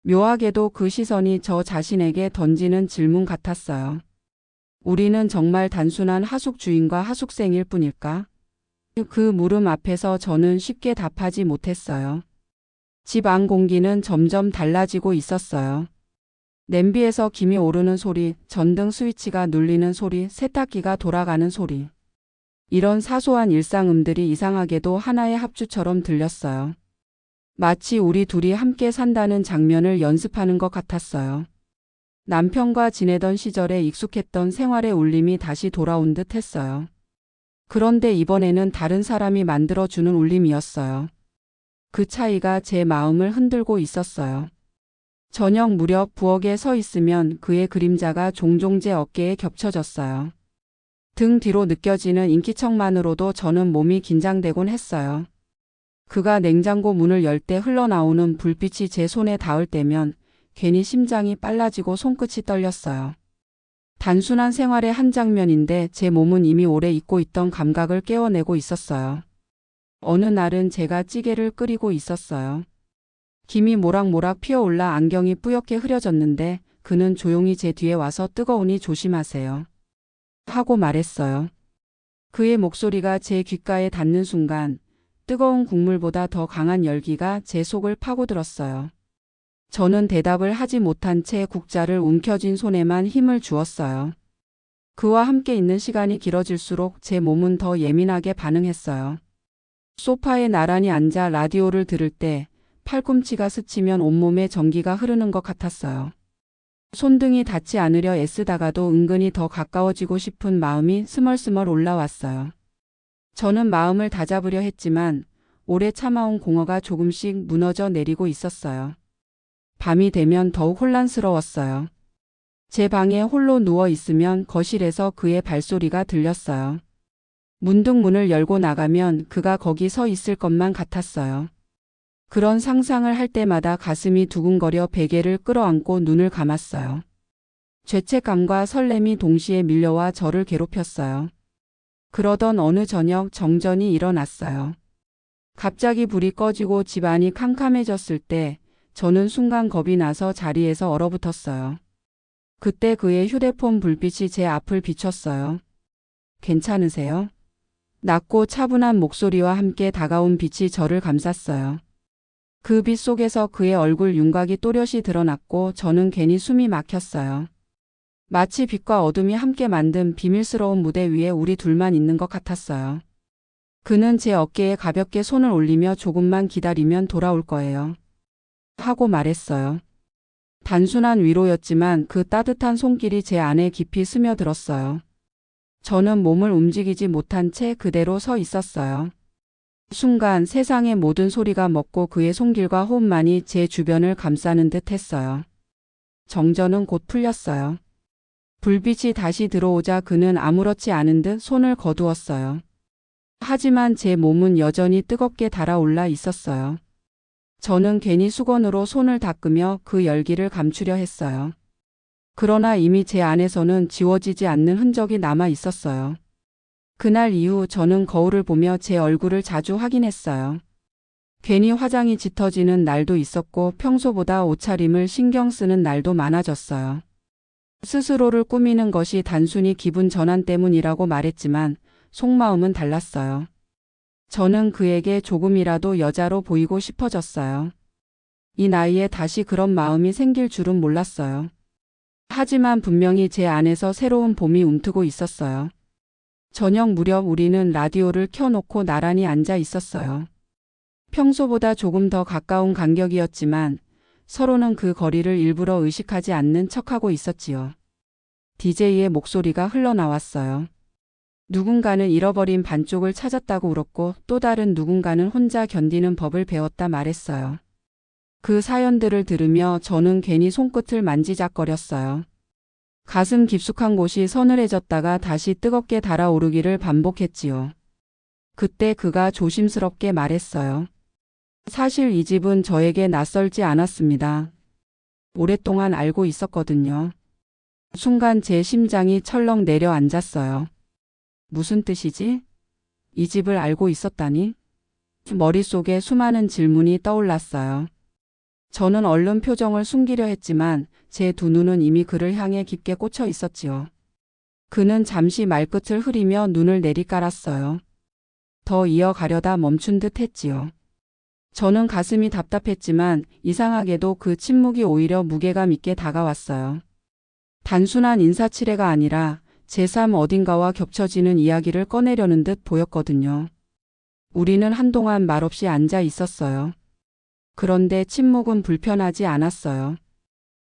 묘하게도 그 시선이 저 자신에게 던지는 질문 같았어요. 우리는 정말 단순한 하숙주인과 하숙생일 뿐일까? 그 물음 앞에서 저는 쉽게 답하지 못했어요. 집 안 공기는 점점 달라지고 있었어요. 냄비에서 김이 오르는 소리, 전등 스위치가 눌리는 소리, 세탁기가 돌아가는 소리. 이런 사소한 일상음들이 이상하게도 하나의 합주처럼 들렸어요. 마치 우리 둘이 함께 산다는 장면을 연습하는 것 같았어요. 남편과 지내던 시절에 익숙했던 생활의 울림이 다시 돌아온 듯 했어요. 그런데 이번에는 다른 사람이 만들어주는 울림이었어요. 그 차이가 제 마음을 흔들고 있었어요. 저녁 무렵 부엌에 서 있으면 그의 그림자가 종종 제 어깨에 겹쳐졌어요. 등 뒤로 느껴지는 인기척만으로도 저는 몸이 긴장되곤 했어요. 그가 냉장고 문을 열 때 흘러나오는 불빛이 제 손에 닿을 때면 괜히 심장이 빨라지고 손끝이 떨렸어요. 단순한 생활의 한 장면인데 제 몸은 이미 오래 잊고 있던 감각을 깨워내고 있었어요. 어느 날은 제가 찌개를 끓이고 있었어요. 김이 모락모락 피어올라 안경이 뿌옇게 흐려졌는데 그는 조용히 제 뒤에 와서 뜨거우니 조심하세요. 하고 말했어요. 그의 목소리가 제 귓가에 닿는 순간 뜨거운 국물보다 더 강한 열기가 제 속을 파고들었어요. 저는 대답을 하지 못한 채 국자를 움켜쥔 손에만 힘을 주었어요. 그와 함께 있는 시간이 길어질수록 제 몸은 더 예민하게 반응했어요. 소파에 나란히 앉아 라디오를 들을 때 팔꿈치가 스치면 온몸에 전기가 흐르는 것 같았어요. 손등이 닿지 않으려 애쓰다가도 은근히 더 가까워지고 싶은 마음이 스멀스멀 올라왔어요. 저는 마음을 다잡으려 했지만 오래 참아온 공허가 조금씩 무너져 내리고 있었어요. 밤이 되면 더욱 혼란스러웠어요. 제 방에 홀로 누워 있으면 거실에서 그의 발소리가 들렸어요. 문득 문을 열고 나가면 그가 거기 서 있을 것만 같았어요. 그런 상상을 할 때마다 가슴이 두근거려 베개를 끌어안고 눈을 감았어요. 죄책감과 설렘이 동시에 밀려와 저를 괴롭혔어요. 그러던 어느 저녁 정전이 일어났어요. 갑자기 불이 꺼지고 집안이 캄캄해졌을 때 저는 순간 겁이 나서 자리에서 얼어붙었어요. 그때 그의 휴대폰 불빛이 제 앞을 비췄어요. 괜찮으세요? 낮고 차분한 목소리와 함께 다가온 빛이 저를 감쌌어요. 그 빛 속에서 그의 얼굴 윤곽이 또렷이 드러났고 저는 괜히 숨이 막혔어요. 마치 빛과 어둠이 함께 만든 비밀스러운 무대 위에 우리 둘만 있는 것 같았어요. 그는 제 어깨에 가볍게 손을 올리며 조금만 기다리면 돌아올 거예요. 하고 말했어요. 단순한 위로였지만 그 따뜻한 손길이 제 안에 깊이 스며들었어요. 저는 몸을 움직이지 못한 채 그대로 서 있었어요. 순간 세상의 모든 소리가 멎고 그의 손길과 호흡만이 제 주변을 감싸는 듯 했어요. 정전은 곧 풀렸어요. 불빛이 다시 들어오자 그는 아무렇지 않은 듯 손을 거두었어요. 하지만 제 몸은 여전히 뜨겁게 달아올라 있었어요. 저는 괜히 수건으로 손을 닦으며 그 열기를 감추려 했어요. 그러나 이미 제 안에서는 지워지지 않는 흔적이 남아 있었어요. 그날 이후 저는 거울을 보며 제 얼굴을 자주 확인했어요. 괜히 화장이 짙어지는 날도 있었고 평소보다 옷차림을 신경 쓰는 날도 많아졌어요. 스스로를 꾸미는 것이 단순히 기분 전환 때문이라고 말했지만 속마음은 달랐어요. 저는 그에게 조금이라도 여자로 보이고 싶어졌어요. 이 나이에 다시 그런 마음이 생길 줄은 몰랐어요. 하지만 분명히 제 안에서 새로운 봄이 움트고 있었어요. 저녁 무렵 우리는 라디오를 켜놓고 나란히 앉아 있었어요. 평소보다 조금 더 가까운 간격이었지만 서로는 그 거리를 일부러 의식하지 않는 척하고 있었지요. DJ의 목소리가 흘러나왔어요. 누군가는 잃어버린 반쪽을 찾았다고 울었고 또 다른 누군가는 혼자 견디는 법을 배웠다 말했어요. 그 사연들을 들으며 저는 괜히 손끝을 만지작거렸어요. 가슴 깊숙한 곳이 서늘해졌다가 다시 뜨겁게 달아오르기를 반복했지요. 그때 그가 조심스럽게 말했어요. 사실 이 집은 저에게 낯설지 않았습니다. 오랫동안 알고 있었거든요. 순간 제 심장이 철렁 내려앉았어요. 무슨 뜻이지? 이 집을 알고 있었다니? 머릿속에 수많은 질문이 떠올랐어요. 저는 얼른 표정을 숨기려 했지만 제 두 눈은 이미 그를 향해 깊게 꽂혀 있었지요. 그는 잠시 말끝을 흐리며 눈을 내리깔았어요. 더 이어가려다 멈춘 듯 했지요. 저는 가슴이 답답했지만 이상하게도 그 침묵이 오히려 무게감 있게 다가왔어요. 단순한 인사치레가 아니라 제 삶 어딘가와 겹쳐지는 이야기를 꺼내려는 듯 보였거든요. 우리는 한동안 말없이 앉아 있었어요. 그런데 침묵은 불편하지 않았어요.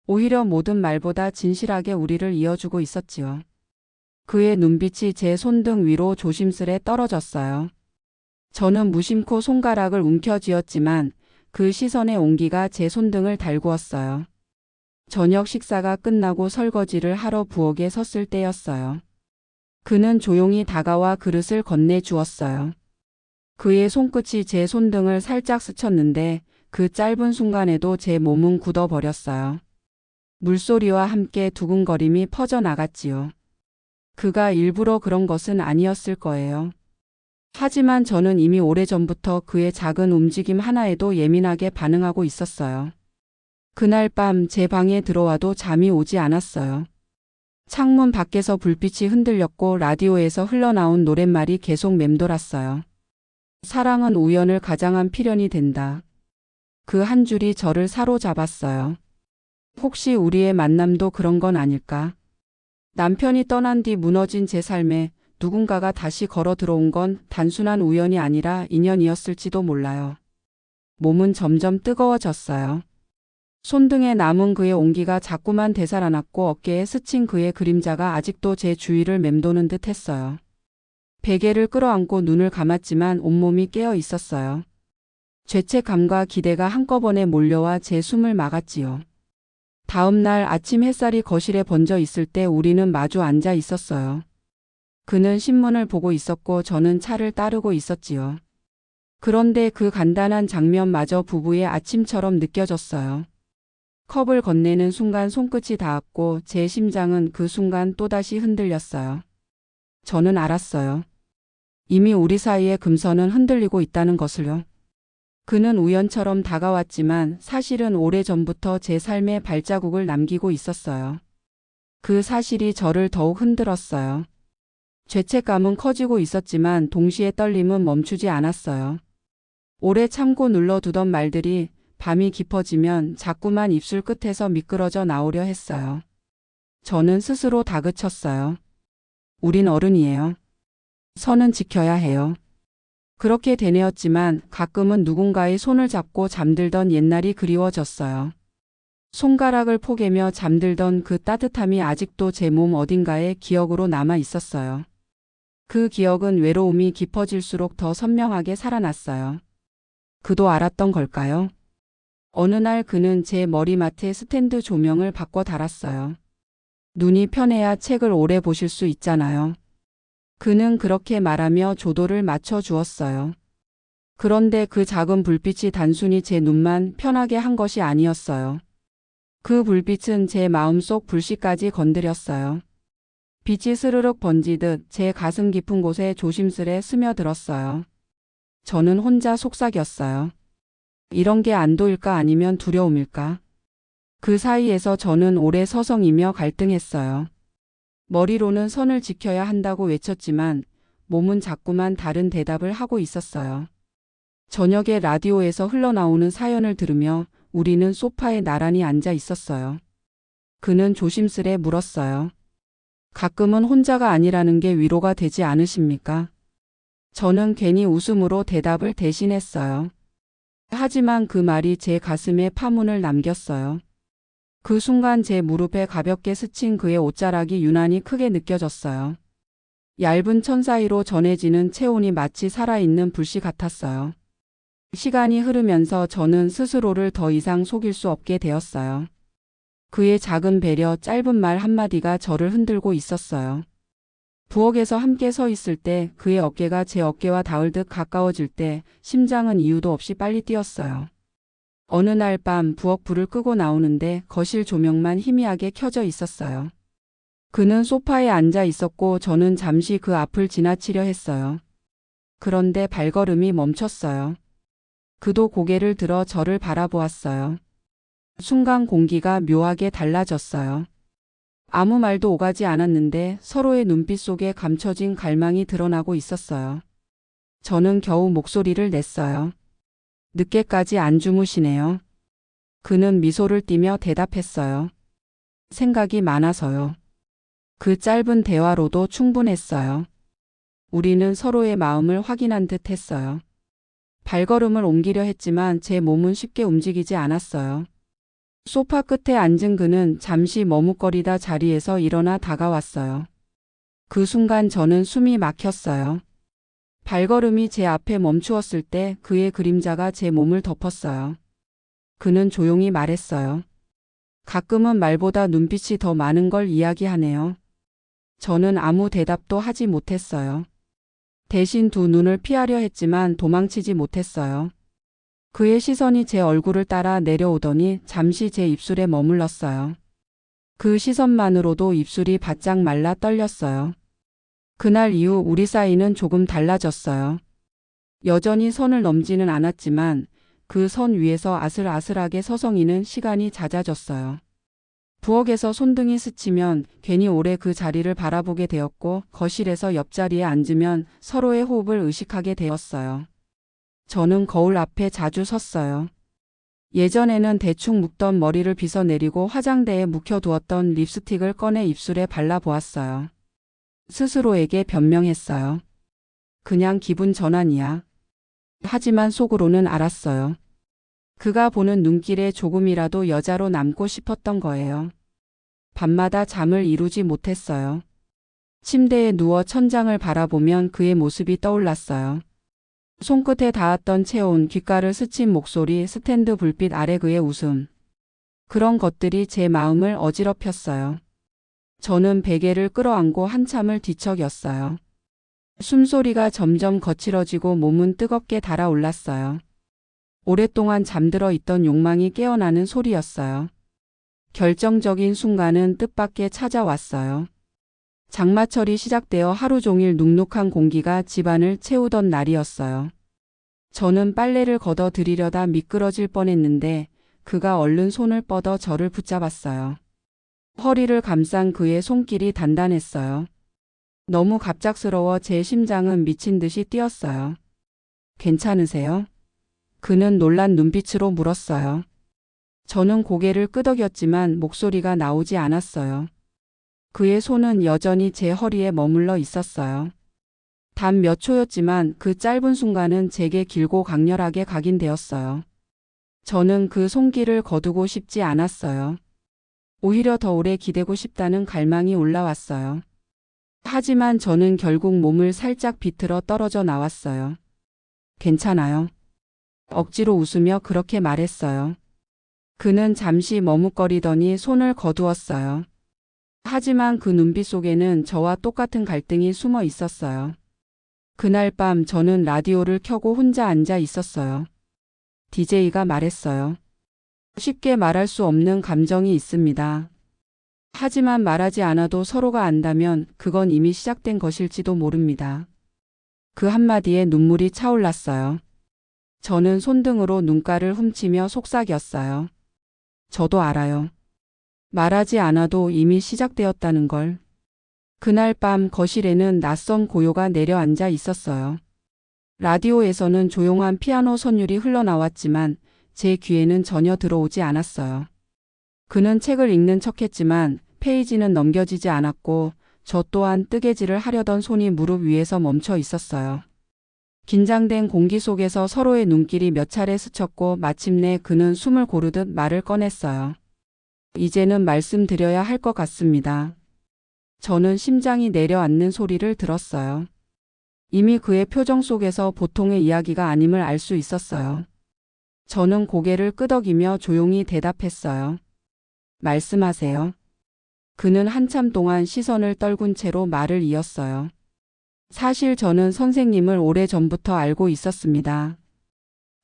오히려 모든 말보다 진실하게 우리를 이어주고 있었지요. 그의 눈빛이 제 손등 위로 조심스레 떨어졌어요. 저는 무심코 손가락을 움켜쥐었지만 그 시선의 온기가 제 손등을 달구었어요. 저녁 식사가 끝나고 설거지를 하러 부엌에 섰을 때였어요. 그는 조용히 다가와 그릇을 건네주었어요. 그의 손끝이 제 손등을 살짝 스쳤는데 그 짧은 순간에도 제 몸은 굳어버렸어요. 물소리와 함께 두근거림이 퍼져나갔지요. 그가 일부러 그런 것은 아니었을 거예요. 하지만 저는 이미 오래전부터 그의 작은 움직임 하나에도 예민하게 반응하고 있었어요. 그날 밤 제 방에 들어와도 잠이 오지 않았어요. 창문 밖에서 불빛이 흔들렸고 라디오에서 흘러나온 노랫말이 계속 맴돌았어요. 사랑은 우연을 가장한 필연이 된다. 그 한 줄이 저를 사로잡았어요. 혹시 우리의 만남도 그런 건 아닐까? 남편이 떠난 뒤 무너진 제 삶에 누군가가 다시 걸어 들어온 건 단순한 우연이 아니라 인연이었을지도 몰라요. 몸은 점점 뜨거워졌어요. 손등에 남은 그의 온기가 자꾸만 되살아났고 어깨에 스친 그의 그림자가 아직도 제 주위를 맴도는 듯 했어요. 베개를 끌어안고 눈을 감았지만 온몸이 깨어 있었어요. 죄책감과 기대가 한꺼번에 몰려와 제 숨을 막았지요. 다음 날 아침 햇살이 거실에 번져 있을 때 우리는 마주 앉아 있었어요. 그는 신문을 보고 있었고 저는 차를 따르고 있었지요. 그런데 그 간단한 장면마저 부부의 아침처럼 느껴졌어요. 컵을 건네는 순간 손끝이 닿았고 제 심장은 그 순간 또다시 흔들렸어요. 저는 알았어요. 이미 우리 사이의 금선은 흔들리고 있다는 것을요. 그는 우연처럼 다가왔지만 사실은 오래전부터 제 삶에 발자국을 남기고 있었어요. 그 사실이 저를 더욱 흔들었어요. 죄책감은 커지고 있었지만 동시에 떨림은 멈추지 않았어요. 오래 참고 눌러두던 말들이 밤이 깊어지면 자꾸만 입술 끝에서 미끄러져 나오려 했어요. 저는 스스로 다그쳤어요. 우린 어른이에요. 선은 지켜야 해요. 그렇게 되뇌었지만 가끔은 누군가의 손을 잡고 잠들던 옛날이 그리워졌어요. 손가락을 포개며 잠들던 그 따뜻함이 아직도 제 몸 어딘가에 기억으로 남아 있었어요. 그 기억은 외로움이 깊어질수록 더 선명하게 살아났어요. 그도 알았던 걸까요? 어느 날 그는 제 머리맡에 스탠드 조명을 바꿔 달았어요. 눈이 편해야 책을 오래 보실 수 있잖아요. 그는 그렇게 말하며 조도를 맞춰 주었어요. 그런데 그 작은 불빛이 단순히 제 눈만 편하게 한 것이 아니었어요. 그 불빛은 제 마음속 불씨까지 건드렸어요. 빛이 스르륵 번지듯 제 가슴 깊은 곳에 조심스레 스며들었어요. 저는 혼자 속삭였어요. 이런 게 안도일까 아니면 두려움일까? 그 사이에서 저는 오래 서성이며 갈등했어요. 머리로는 선을 지켜야 한다고 외쳤지만 몸은 자꾸만 다른 대답을 하고 있었어요. 저녁에 라디오에서 흘러나오는 사연을 들으며 우리는 소파에 나란히 앉아 있었어요. 그는 조심스레 물었어요. 가끔은 혼자가 아니라는 게 위로가 되지 않으십니까? 저는 괜히 웃음으로 대답을 대신했어요. 하지만 그 말이 제 가슴에 파문을 남겼어요. 그 순간 제 무릎에 가볍게 스친 그의 옷자락이 유난히 크게 느껴졌어요. 얇은 천 사이로 전해지는 체온이 마치 살아있는 불씨 같았어요. 시간이 흐르면서 저는 스스로를 더 이상 속일 수 없게 되었어요. 그의 작은 배려, 짧은 말 한마디가 저를 흔들고 있었어요. 부엌에서 함께 서 있을 때 그의 어깨가 제 어깨와 닿을 듯 가까워질 때 심장은 이유도 없이 빨리 뛰었어요. 어느 날 밤 부엌 불을 끄고 나오는데 거실 조명만 희미하게 켜져 있었어요. 그는 소파에 앉아 있었고 저는 잠시 그 앞을 지나치려 했어요. 그런데 발걸음이 멈췄어요. 그도 고개를 들어 저를 바라보았어요. 순간 공기가 묘하게 달라졌어요. 아무 말도 오가지 않았는데 서로의 눈빛 속에 감춰진 갈망이 드러나고 있었어요. 저는 겨우 목소리를 냈어요. 늦게까지 안 주무시네요. 그는 미소를 띠며 대답했어요. 생각이 많아서요. 그 짧은 대화로도 충분했어요. 우리는 서로의 마음을 확인한 듯 했어요. 발걸음을 옮기려 했지만 제 몸은 쉽게 움직이지 않았어요. 소파 끝에 앉은 그는 잠시 머뭇거리다 자리에서 일어나 다가왔어요. 그 순간 저는 숨이 막혔어요. 발걸음이 제 앞에 멈추었을 때 그의 그림자가 제 몸을 덮었어요. 그는 조용히 말했어요. 가끔은 말보다 눈빛이 더 많은 걸 이야기하네요. 저는 아무 대답도 하지 못했어요. 대신 두 눈을 피하려 했지만 도망치지 못했어요. 그의 시선이 제 얼굴을 따라 내려오더니 잠시 제 입술에 머물렀어요. 그 시선만으로도 입술이 바짝 말라 떨렸어요. 그날 이후 우리 사이는 조금 달라졌어요. 여전히 선을 넘지는 않았지만 그 선 위에서 아슬아슬하게 서성이는 시간이 잦아졌어요. 부엌에서 손등이 스치면 괜히 오래 그 자리를 바라보게 되었고 거실에서 옆자리에 앉으면 서로의 호흡을 의식하게 되었어요. 저는 거울 앞에 자주 섰어요. 예전에는 대충 묶던 머리를 빗어내리고 화장대에 묵혀두었던 립스틱을 꺼내 입술에 발라보았어요. 스스로에게 변명했어요. 그냥 기분 전환이야. 하지만 속으로는 알았어요. 그가 보는 눈길에 조금이라도 여자로 남고 싶었던 거예요. 밤마다 잠을 이루지 못했어요. 침대에 누워 천장을 바라보면 그의 모습이 떠올랐어요. 손끝에 닿았던 체온, 귓가를 스친 목소리, 스탠드 불빛 아래 그의 웃음. 그런 것들이 제 마음을 어지럽혔어요. 저는 베개를 끌어안고 한참을 뒤척였어요. 숨소리가 점점 거칠어지고 몸은 뜨겁게 달아올랐어요. 오랫동안 잠들어 있던 욕망이 깨어나는 소리였어요. 결정적인 순간은 뜻밖의 찾아왔어요. 장마철이 시작되어 하루 종일 눅눅한 공기가 집안을 채우던 날이었어요. 저는 빨래를 걷어들이려다 미끄러질 뻔했는데 그가 얼른 손을 뻗어 저를 붙잡았어요. 허리를 감싼 그의 손길이 단단했어요. 너무 갑작스러워 제 심장은 미친 듯이 뛰었어요. 괜찮으세요? 그는 놀란 눈빛으로 물었어요. 저는 고개를 끄덕였지만 목소리가 나오지 않았어요. 그의 손은 여전히 제 허리에 머물러 있었어요. 단 몇 초였지만 그 짧은 순간은 제게 길고 강렬하게 각인되었어요. 저는 그 손길을 거두고 싶지 않았어요. 오히려 더 오래 기대고 싶다는 갈망이 올라왔어요. 하지만 저는 결국 몸을 살짝 비틀어 떨어져 나왔어요. 괜찮아요. 억지로 웃으며 그렇게 말했어요. 그는 잠시 머뭇거리더니 손을 거두었어요. 하지만 그 눈빛 속에는 저와 똑같은 갈등이 숨어 있었어요. 그날 밤 저는 라디오를 켜고 혼자 앉아 있었어요. DJ가 말했어요. 쉽게 말할 수 없는 감정이 있습니다. 하지만 말하지 않아도 서로가 안다면 그건 이미 시작된 것일지도 모릅니다. 그 한마디에 눈물이 차올랐어요. 저는 손등으로 눈가를 훔치며 속삭였어요. 저도 알아요. 말하지 않아도 이미 시작되었다는 걸. 그날 밤 거실에는 낯선 고요가 내려앉아 있었어요. 라디오에서는 조용한 피아노 선율이 흘러나왔지만 제 귀에는 전혀 들어오지 않았어요. 그는 책을 읽는 척했지만 페이지는 넘겨지지 않았고 저 또한 뜨개질을 하려던 손이 무릎 위에서 멈춰 있었어요. 긴장된 공기 속에서 서로의 눈길이 몇 차례 스쳤고 마침내 그는 숨을 고르듯 말을 꺼냈어요. 이제는 말씀드려야 할 것 같습니다. 저는 심장이 내려앉는 소리를 들었어요. 이미 그의 표정 속에서 보통의 이야기가 아님을 알 수 있었어요. 저는 고개를 끄덕이며 조용히 대답했어요. 말씀하세요. 그는 한참 동안 시선을 떨군 채로 말을 이었어요. 사실 저는 선생님을 오래전부터 알고 있었습니다.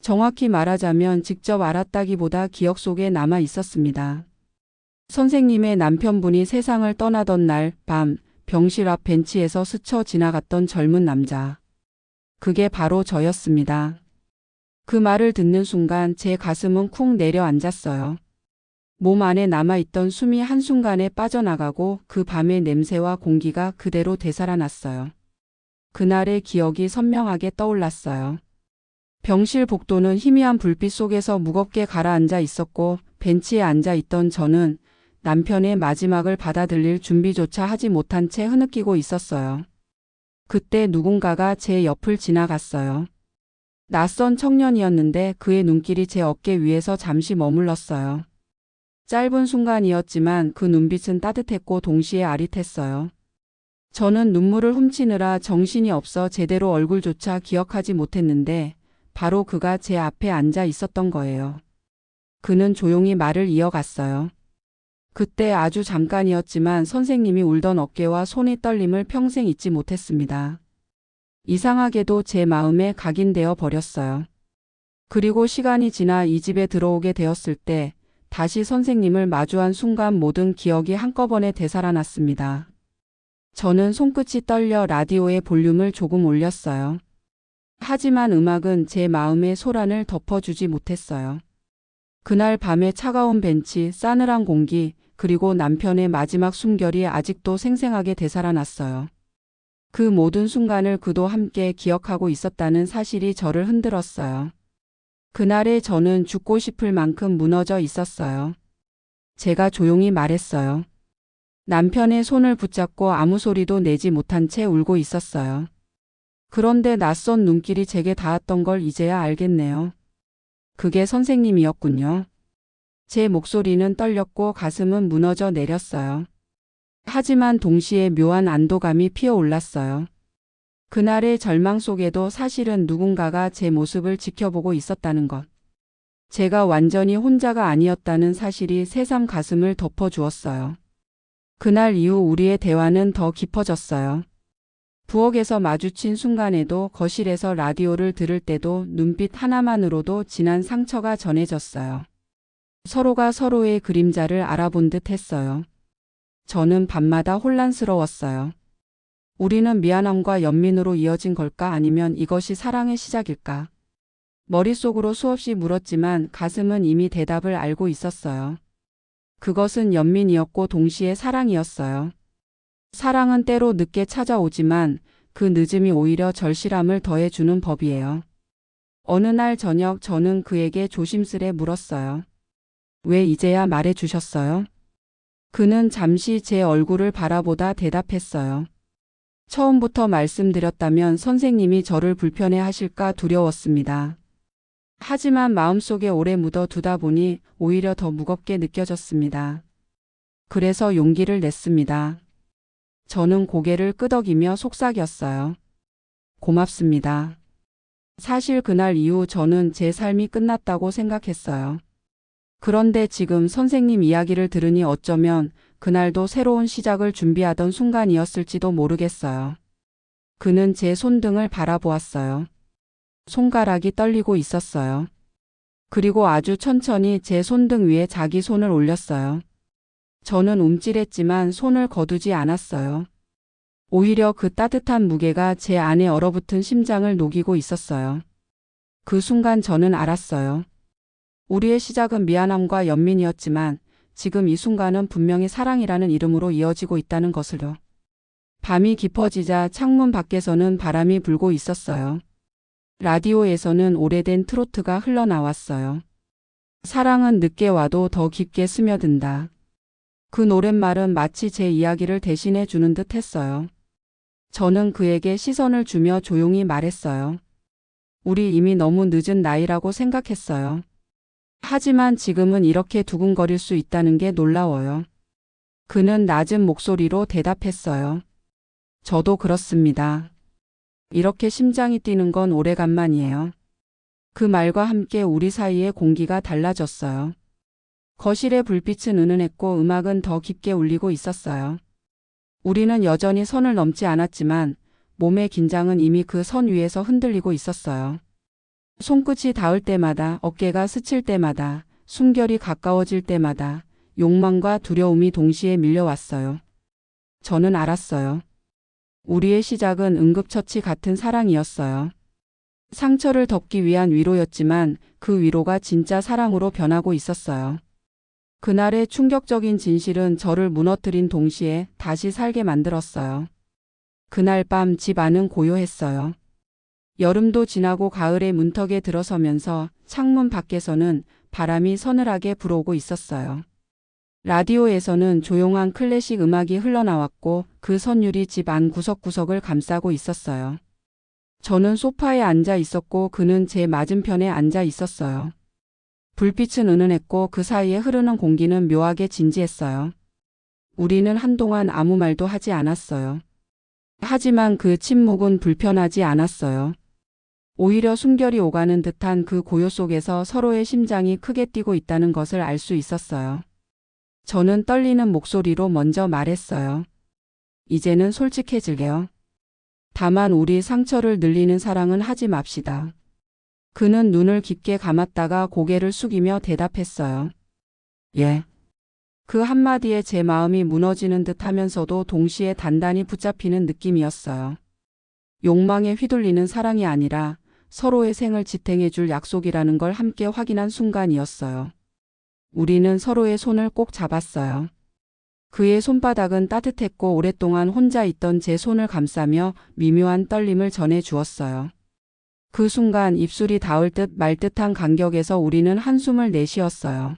정확히 말하자면 직접 알았다기보다 기억 속에 남아 있었습니다. 선생님의 남편분이 세상을 떠나던 날 밤 병실 앞 벤치에서 스쳐 지나갔던 젊은 남자. 그게 바로 저였습니다. 그 말을 듣는 순간 제 가슴은 쿵 내려앉았어요. 몸 안에 남아있던 숨이 한순간에 빠져나가고 그 밤의 냄새와 공기가 그대로 되살아났어요. 그날의 기억이 선명하게 떠올랐어요. 병실 복도는 희미한 불빛 속에서 무겁게 가라앉아 있었고 벤치에 앉아 있던 저는 남편의 마지막을 받아들일 준비조차 하지 못한 채 흐느끼고 있었어요. 그때 누군가가 제 옆을 지나갔어요. 낯선 청년이었는데 그의 눈길이 제 어깨 위에서 잠시 머물렀어요. 짧은 순간이었지만 그 눈빛은 따뜻했고 동시에 아릿했어요. 저는 눈물을 훔치느라 정신이 없어 제대로 얼굴조차 기억하지 못했는데 바로 그가 제 앞에 앉아 있었던 거예요. 그는 조용히 말을 이어갔어요. 그때 아주 잠깐이었지만 선생님이 울던 어깨와 손의 떨림을 평생 잊지 못했습니다. 이상하게도 제 마음에 각인되어 버렸어요. 그리고 시간이 지나 이 집에 들어오게 되었을 때 다시 선생님을 마주한 순간 모든 기억이 한꺼번에 되살아났습니다. 저는 손끝이 떨려 라디오의 볼륨을 조금 올렸어요. 하지만 음악은 제 마음의 소란을 덮어주지 못했어요. 그날 밤의 차가운 벤치, 싸늘한 공기, 그리고 남편의 마지막 숨결이 아직도 생생하게 되살아났어요. 그 모든 순간을 그도 함께 기억하고 있었다는 사실이 저를 흔들었어요. 그날의 저는 죽고 싶을 만큼 무너져 있었어요. 제가 조용히 말했어요. 남편의 손을 붙잡고 아무 소리도 내지 못한 채 울고 있었어요. 그런데 낯선 눈길이 제게 닿았던 걸 이제야 알겠네요. 그게 선생님이었군요. 제 목소리는 떨렸고 가슴은 무너져 내렸어요. 하지만 동시에 묘한 안도감이 피어올랐어요. 그날의 절망 속에도 사실은 누군가가 제 모습을 지켜보고 있었다는 것. 제가 완전히 혼자가 아니었다는 사실이 새삼 가슴을 덮어주었어요. 그날 이후 우리의 대화는 더 깊어졌어요. 부엌에서 마주친 순간에도 거실에서 라디오를 들을 때도 눈빛 하나만으로도 진한 상처가 전해졌어요. 서로가 서로의 그림자를 알아본 듯 했어요. 저는 밤마다 혼란스러웠어요. 우리는 미안함과 연민으로 이어진 걸까 아니면 이것이 사랑의 시작일까? 머릿속으로 수없이 물었지만 가슴은 이미 대답을 알고 있었어요. 그것은 연민이었고 동시에 사랑이었어요. 사랑은 때로 늦게 찾아오지만 그 늦음이 오히려 절실함을 더해주는 법이에요. 어느 날 저녁 저는 그에게 조심스레 물었어요. 왜 이제야 말해주셨어요? 그는 잠시 제 얼굴을 바라보다 대답했어요. 처음부터 말씀드렸다면 선생님이 저를 불편해 하실까 두려웠습니다. 하지만 마음속에 오래 묻어두다 보니 오히려 더 무겁게 느껴졌습니다. 그래서 용기를 냈습니다. 저는 고개를 끄덕이며 속삭였어요. 고맙습니다. 사실 그날 이후 저는 제 삶이 끝났다고 생각했어요. 그런데 지금 선생님 이야기를 들으니 어쩌면 그날도 새로운 시작을 준비하던 순간이었을지도 모르겠어요. 그는 제 손등을 바라보았어요. 손가락이 떨리고 있었어요. 그리고 아주 천천히 제 손등 위에 자기 손을 올렸어요. 저는 움찔했지만 손을 거두지 않았어요. 오히려 그 따뜻한 무게가 제 안에 얼어붙은 심장을 녹이고 있었어요. 그 순간 저는 알았어요. 우리의 시작은 미안함과 연민이었지만 지금 이 순간은 분명히 사랑이라는 이름으로 이어지고 있다는 것을요. 밤이 깊어지자 창문 밖에서는 바람이 불고 있었어요. 라디오에서는 오래된 트로트가 흘러나왔어요. 사랑은 늦게 와도 더 깊게 스며든다. 그 노랫말은 마치 제 이야기를 대신해 주는 듯 했어요. 저는 그에게 시선을 주며 조용히 말했어요. 우리 이미 너무 늦은 나이라고 생각했어요. 하지만 지금은 이렇게 두근거릴 수 있다는 게 놀라워요. 그는 낮은 목소리로 대답했어요. 저도 그렇습니다. 이렇게 심장이 뛰는 건 오래간만이에요. 그 말과 함께 우리 사이의 공기가 달라졌어요. 거실의 불빛은 은은했고 음악은 더 깊게 울리고 있었어요. 우리는 여전히 선을 넘지 않았지만 몸의 긴장은 이미 그 선 위에서 흔들리고 있었어요. 손끝이 닿을 때마다, 어깨가 스칠 때마다, 숨결이 가까워질 때마다 욕망과 두려움이 동시에 밀려왔어요. 저는 알았어요. 우리의 시작은 응급처치 같은 사랑이었어요. 상처를 덮기 위한 위로였지만 그 위로가 진짜 사랑으로 변하고 있었어요. 그날의 충격적인 진실은 저를 무너뜨린 동시에 다시 살게 만들었어요. 그날 밤 집 안은 고요했어요. 여름도 지나고 가을의 문턱에 들어서면서 창문 밖에서는 바람이 서늘하게 불어오고 있었어요. 라디오에서는 조용한 클래식 음악이 흘러나왔고 그 선율이 집 안 구석구석을 감싸고 있었어요. 저는 소파에 앉아 있었고 그는 제 맞은편에 앉아 있었어요. 불빛은 은은했고 그 사이에 흐르는 공기는 묘하게 진지했어요. 우리는 한동안 아무 말도 하지 않았어요. 하지만 그 침묵은 불편하지 않았어요. 오히려 숨결이 오가는 듯한 그 고요 속에서 서로의 심장이 크게 뛰고 있다는 것을 알 수 있었어요. 저는 떨리는 목소리로 먼저 말했어요. 이제는 솔직해질게요. 다만 우리 상처를 늘리는 사랑은 하지 맙시다. 그는 눈을 깊게 감았다가 고개를 숙이며 대답했어요. 예. 그 한마디에 제 마음이 무너지는 듯 하면서도 동시에 단단히 붙잡히는 느낌이었어요. 욕망에 휘둘리는 사랑이 아니라 서로의 생을 지탱해줄 약속이라는 걸 함께 확인한 순간이었어요. 우리는 서로의 손을 꼭 잡았어요. 그의 손바닥은 따뜻했고 오랫동안 혼자 있던 제 손을 감싸며 미묘한 떨림을 전해 주었어요. 그 순간 입술이 닿을 듯 말 듯한 간격에서 우리는 한숨을 내쉬었어요.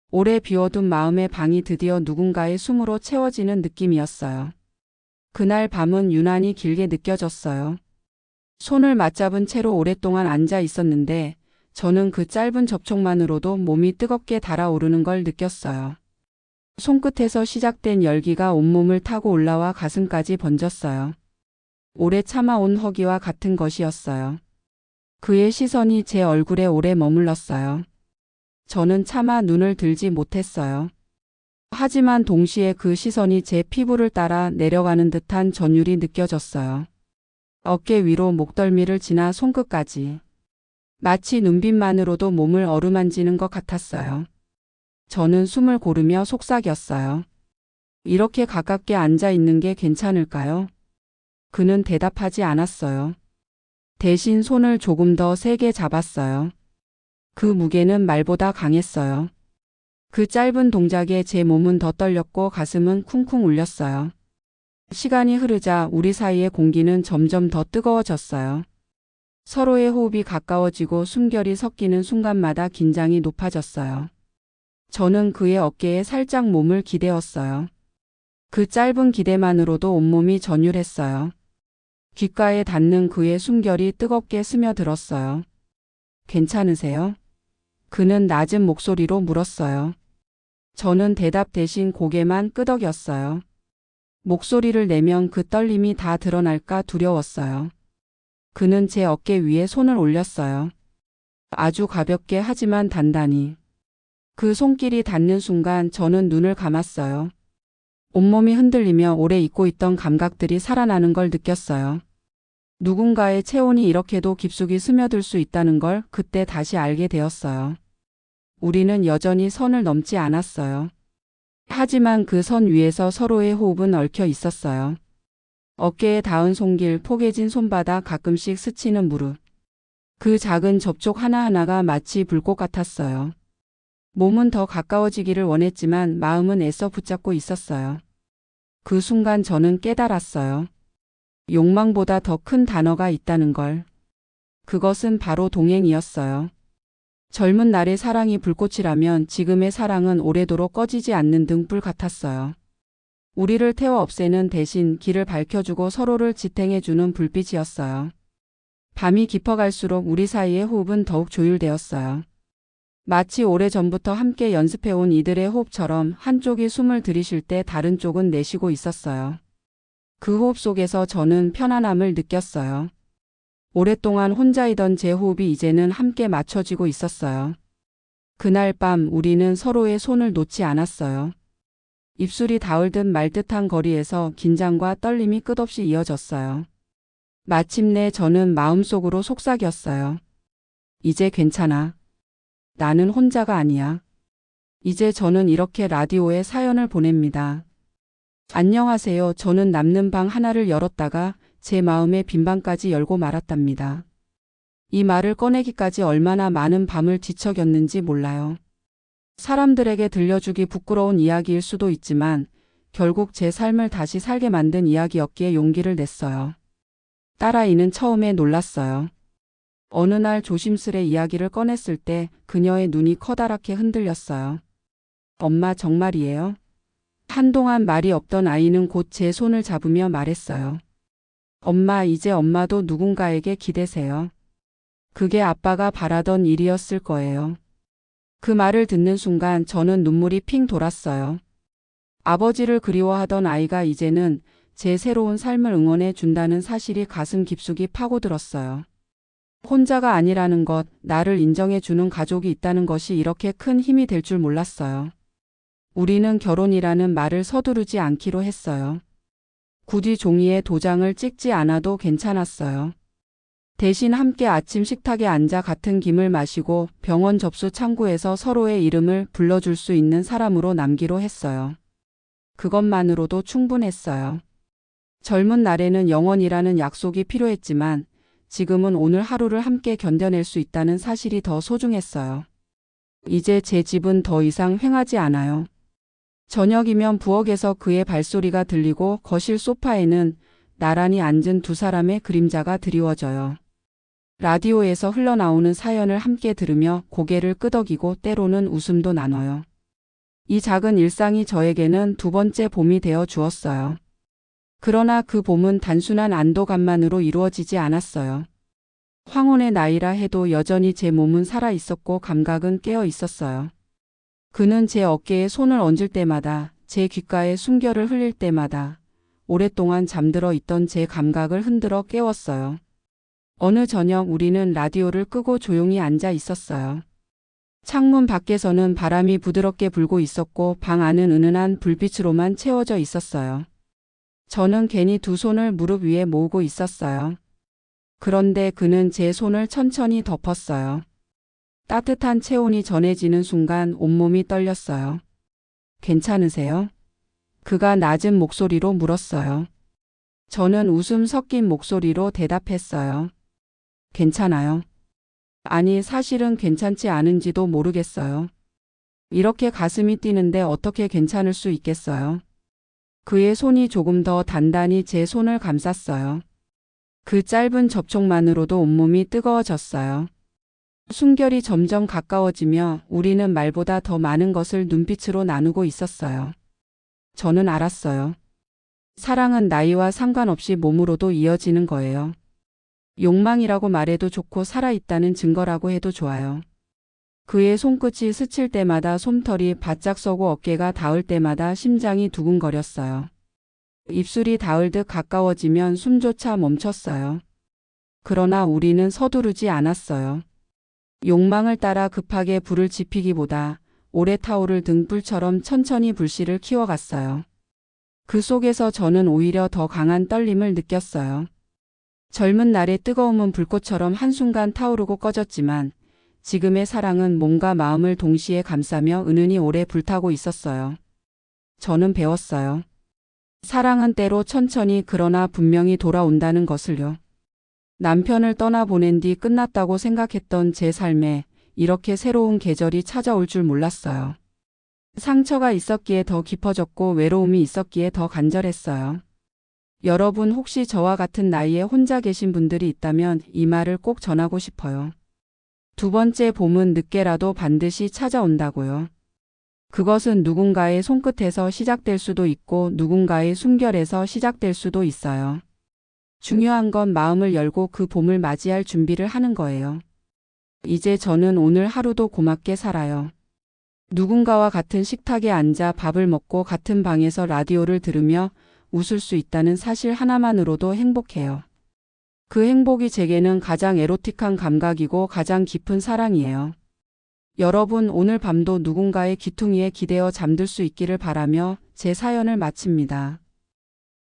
오래 비워둔 마음의 방이 드디어 누군가의 숨으로 채워지는 느낌이었어요. 그날 밤은 유난히 길게 느껴졌어요. 손을 맞잡은 채로 오랫동안 앉아 있었는데 저는 그 짧은 접촉만으로도 몸이 뜨겁게 달아오르는 걸 느꼈어요. 손끝에서 시작된 열기가 온몸을 타고 올라와 가슴까지 번졌어요. 오래 참아온 허기와 같은 것이었어요. 그의 시선이 제 얼굴에 오래 머물렀어요. 저는 차마 눈을 들지 못했어요. 하지만 동시에 그 시선이 제 피부를 따라 내려가는 듯한 전율이 느껴졌어요. 어깨 위로 목덜미를 지나 손끝까지. 마치 눈빛만으로도 몸을 어루만지는 것 같았어요. 저는 숨을 고르며 속삭였어요. 이렇게 가깝게 앉아 있는 게 괜찮을까요? 그는 대답하지 않았어요. 대신 손을 조금 더 세게 잡았어요. 그 무게는 말보다 강했어요. 그 짧은 동작에 제 몸은 더 떨렸고 가슴은 쿵쿵 울렸어요. 시간이 흐르자 우리 사이의 공기는 점점 더 뜨거워졌어요. 서로의 호흡이 가까워지고 숨결이 섞이는 순간마다 긴장이 높아졌어요. 저는 그의 어깨에 살짝 몸을 기대었어요. 그 짧은 기대만으로도 온몸이 전율했어요. 귓가에 닿는 그의 숨결이 뜨겁게 스며들었어요. 괜찮으세요? 그는 낮은 목소리로 물었어요. 저는 대답 대신 고개만 끄덕였어요. 목소리를 내면 그 떨림이 다 드러날까 두려웠어요. 그는 제 어깨 위에 손을 올렸어요. 아주 가볍게 하지만 단단히. 그 손길이 닿는 순간 저는 눈을 감았어요. 온몸이 흔들리며 오래 잊고 있던 감각들이 살아나는 걸 느꼈어요. 누군가의 체온이 이렇게도 깊숙이 스며들 수 있다는 걸 그때 다시 알게 되었어요. 우리는 여전히 선을 넘지 않았어요. 하지만 그 선 위에서 서로의 호흡은 얽혀 있었어요. 어깨에 닿은 손길, 포개진 손바닥, 가끔씩 스치는 무릎. 그 작은 접촉 하나하나가 마치 불꽃 같았어요. 몸은 더 가까워지기를 원했지만 마음은 애써 붙잡고 있었어요. 그 순간 저는 깨달았어요. 욕망보다 더 큰 단어가 있다는 걸. 그것은 바로 동행이었어요. 젊은 날의 사랑이 불꽃이라면 지금의 사랑은 오래도록 꺼지지 않는 등불 같았어요. 우리를 태워 없애는 대신 길을 밝혀주고 서로를 지탱해주는 불빛이었어요. 밤이 깊어갈수록 우리 사이의 호흡은 더욱 조율되었어요. 마치 오래전부터 함께 연습해온 이들의 호흡처럼 한쪽이 숨을 들이쉴 때 다른 쪽은 내쉬고 있었어요. 그 호흡 속에서 저는 편안함을 느꼈어요. 오랫동안 혼자이던 제 호흡이 이제는 함께 맞춰지고 있었어요. 그날 밤 우리는 서로의 손을 놓지 않았어요. 입술이 닿을 듯 말 듯한 거리에서 긴장과 떨림이 끝없이 이어졌어요. 마침내 저는 마음속으로 속삭였어요. 이제 괜찮아. 나는 혼자가 아니야. 이제 저는 이렇게 라디오에 사연을 보냅니다. 안녕하세요. 저는 남는 방 하나를 열었다가 제 마음의 빈 방까지 열고 말았답니다. 이 말을 꺼내기까지 얼마나 많은 밤을 뒤척였는지 몰라요. 사람들에게 들려주기 부끄러운 이야기일 수도 있지만 결국 제 삶을 다시 살게 만든 이야기였기에 용기를 냈어요. 딸아이는 처음에 놀랐어요. 어느 날 조심스레 이야기를 꺼냈을 때 그녀의 눈이 커다랗게 흔들렸어요. 엄마 정말이에요? 한동안 말이 없던 아이는 곧 제 손을 잡으며 말했어요. 엄마, 이제 엄마도 누군가에게 기대세요. 그게 아빠가 바라던 일이었을 거예요. 그 말을 듣는 순간 저는 눈물이 핑 돌았어요. 아버지를 그리워하던 아이가 이제는 제 새로운 삶을 응원해 준다는 사실이 가슴 깊숙이 파고들었어요. 혼자가 아니라는 것, 나를 인정해 주는 가족이 있다는 것이 이렇게 큰 힘이 될 줄 몰랐어요. 우리는 결혼이라는 말을 서두르지 않기로 했어요. 굳이 종이에 도장을 찍지 않아도 괜찮았어요. 대신 함께 아침 식탁에 앉아 같은 김을 마시고 병원 접수 창구에서 서로의 이름을 불러줄 수 있는 사람으로 남기로 했어요. 그것만으로도 충분했어요. 젊은 날에는 영원이라는 약속이 필요했지만 지금은 오늘 하루를 함께 견뎌낼 수 있다는 사실이 더 소중했어요. 이제 제 집은 더 이상 횡하지 않아요. 저녁이면 부엌에서 그의 발소리가 들리고 거실 소파에는 나란히 앉은 두 사람의 그림자가 드리워져요. 라디오에서 흘러나오는 사연을 함께 들으며 고개를 끄덕이고 때로는 웃음도 나눠요. 이 작은 일상이 저에게는 두 번째 봄이 되어 주었어요. 그러나 그 봄은 단순한 안도감만으로 이루어지지 않았어요. 황혼의 나이라 해도 여전히 제 몸은 살아 있었고 감각은 깨어 있었어요. 그는 제 어깨에 손을 얹을 때마다, 제 귓가에 숨결을 흘릴 때마다 오랫동안 잠들어 있던 제 감각을 흔들어 깨웠어요. 어느 저녁 우리는 라디오를 끄고 조용히 앉아 있었어요. 창문 밖에서는 바람이 부드럽게 불고 있었고 방 안은 은은한 불빛으로만 채워져 있었어요. 저는 괜히 두 손을 무릎 위에 모으고 있었어요. 그런데 그는 제 손을 천천히 덮었어요. 따뜻한 체온이 전해지는 순간 온몸이 떨렸어요. 괜찮으세요? 그가 낮은 목소리로 물었어요. 저는 웃음 섞인 목소리로 대답했어요. 괜찮아요. 아니, 사실은 괜찮지 않은지도 모르겠어요. 이렇게 가슴이 뛰는데 어떻게 괜찮을 수 있겠어요? 그의 손이 조금 더 단단히 제 손을 감쌌어요. 그 짧은 접촉만으로도 온몸이 뜨거워졌어요. 숨결이 점점 가까워지며 우리는 말보다 더 많은 것을 눈빛으로 나누고 있었어요. 저는 알았어요. 사랑은 나이와 상관없이 몸으로도 이어지는 거예요. 욕망이라고 말해도 좋고 살아있다는 증거라고 해도 좋아요. 그의 손끝이 스칠 때마다 솜털이 바짝 서고 어깨가 닿을 때마다 심장이 두근거렸어요. 입술이 닿을 듯 가까워지면 숨조차 멈췄어요. 그러나 우리는 서두르지 않았어요. 욕망을 따라 급하게 불을 지피기보다 오래 타오를 등불처럼 천천히 불씨를 키워갔어요. 그 속에서 저는 오히려 더 강한 떨림을 느꼈어요. 젊은 날의 뜨거움은 불꽃처럼 한순간 타오르고 꺼졌지만 지금의 사랑은 몸과 마음을 동시에 감싸며 은은히 오래 불타고 있었어요. 저는 배웠어요. 사랑은 때로 천천히 그러나 분명히 돌아온다는 것을요. 남편을 떠나보낸 뒤 끝났다고 생각했던 제 삶에 이렇게 새로운 계절이 찾아올 줄 몰랐어요. 상처가 있었기에 더 깊어졌고 외로움이 있었기에 더 간절했어요. 여러분 혹시 저와 같은 나이에 혼자 계신 분들이 있다면 이 말을 꼭 전하고 싶어요. 두 번째 봄은 늦게라도 반드시 찾아온다고요. 그것은 누군가의 손끝에서 시작될 수도 있고 누군가의 숨결에서 시작될 수도 있어요. 중요한 건 마음을 열고 그 봄을 맞이할 준비를 하는 거예요. 이제 저는 오늘 하루도 고맙게 살아요. 누군가와 같은 식탁에 앉아 밥을 먹고 같은 방에서 라디오를 들으며 웃을 수 있다는 사실 하나만으로도 행복해요. 그 행복이 제게는 가장 에로틱한 감각이고 가장 깊은 사랑이에요. 여러분 오늘 밤도 누군가의 귀퉁이에 기대어 잠들 수 있기를 바라며 제 사연을 마칩니다.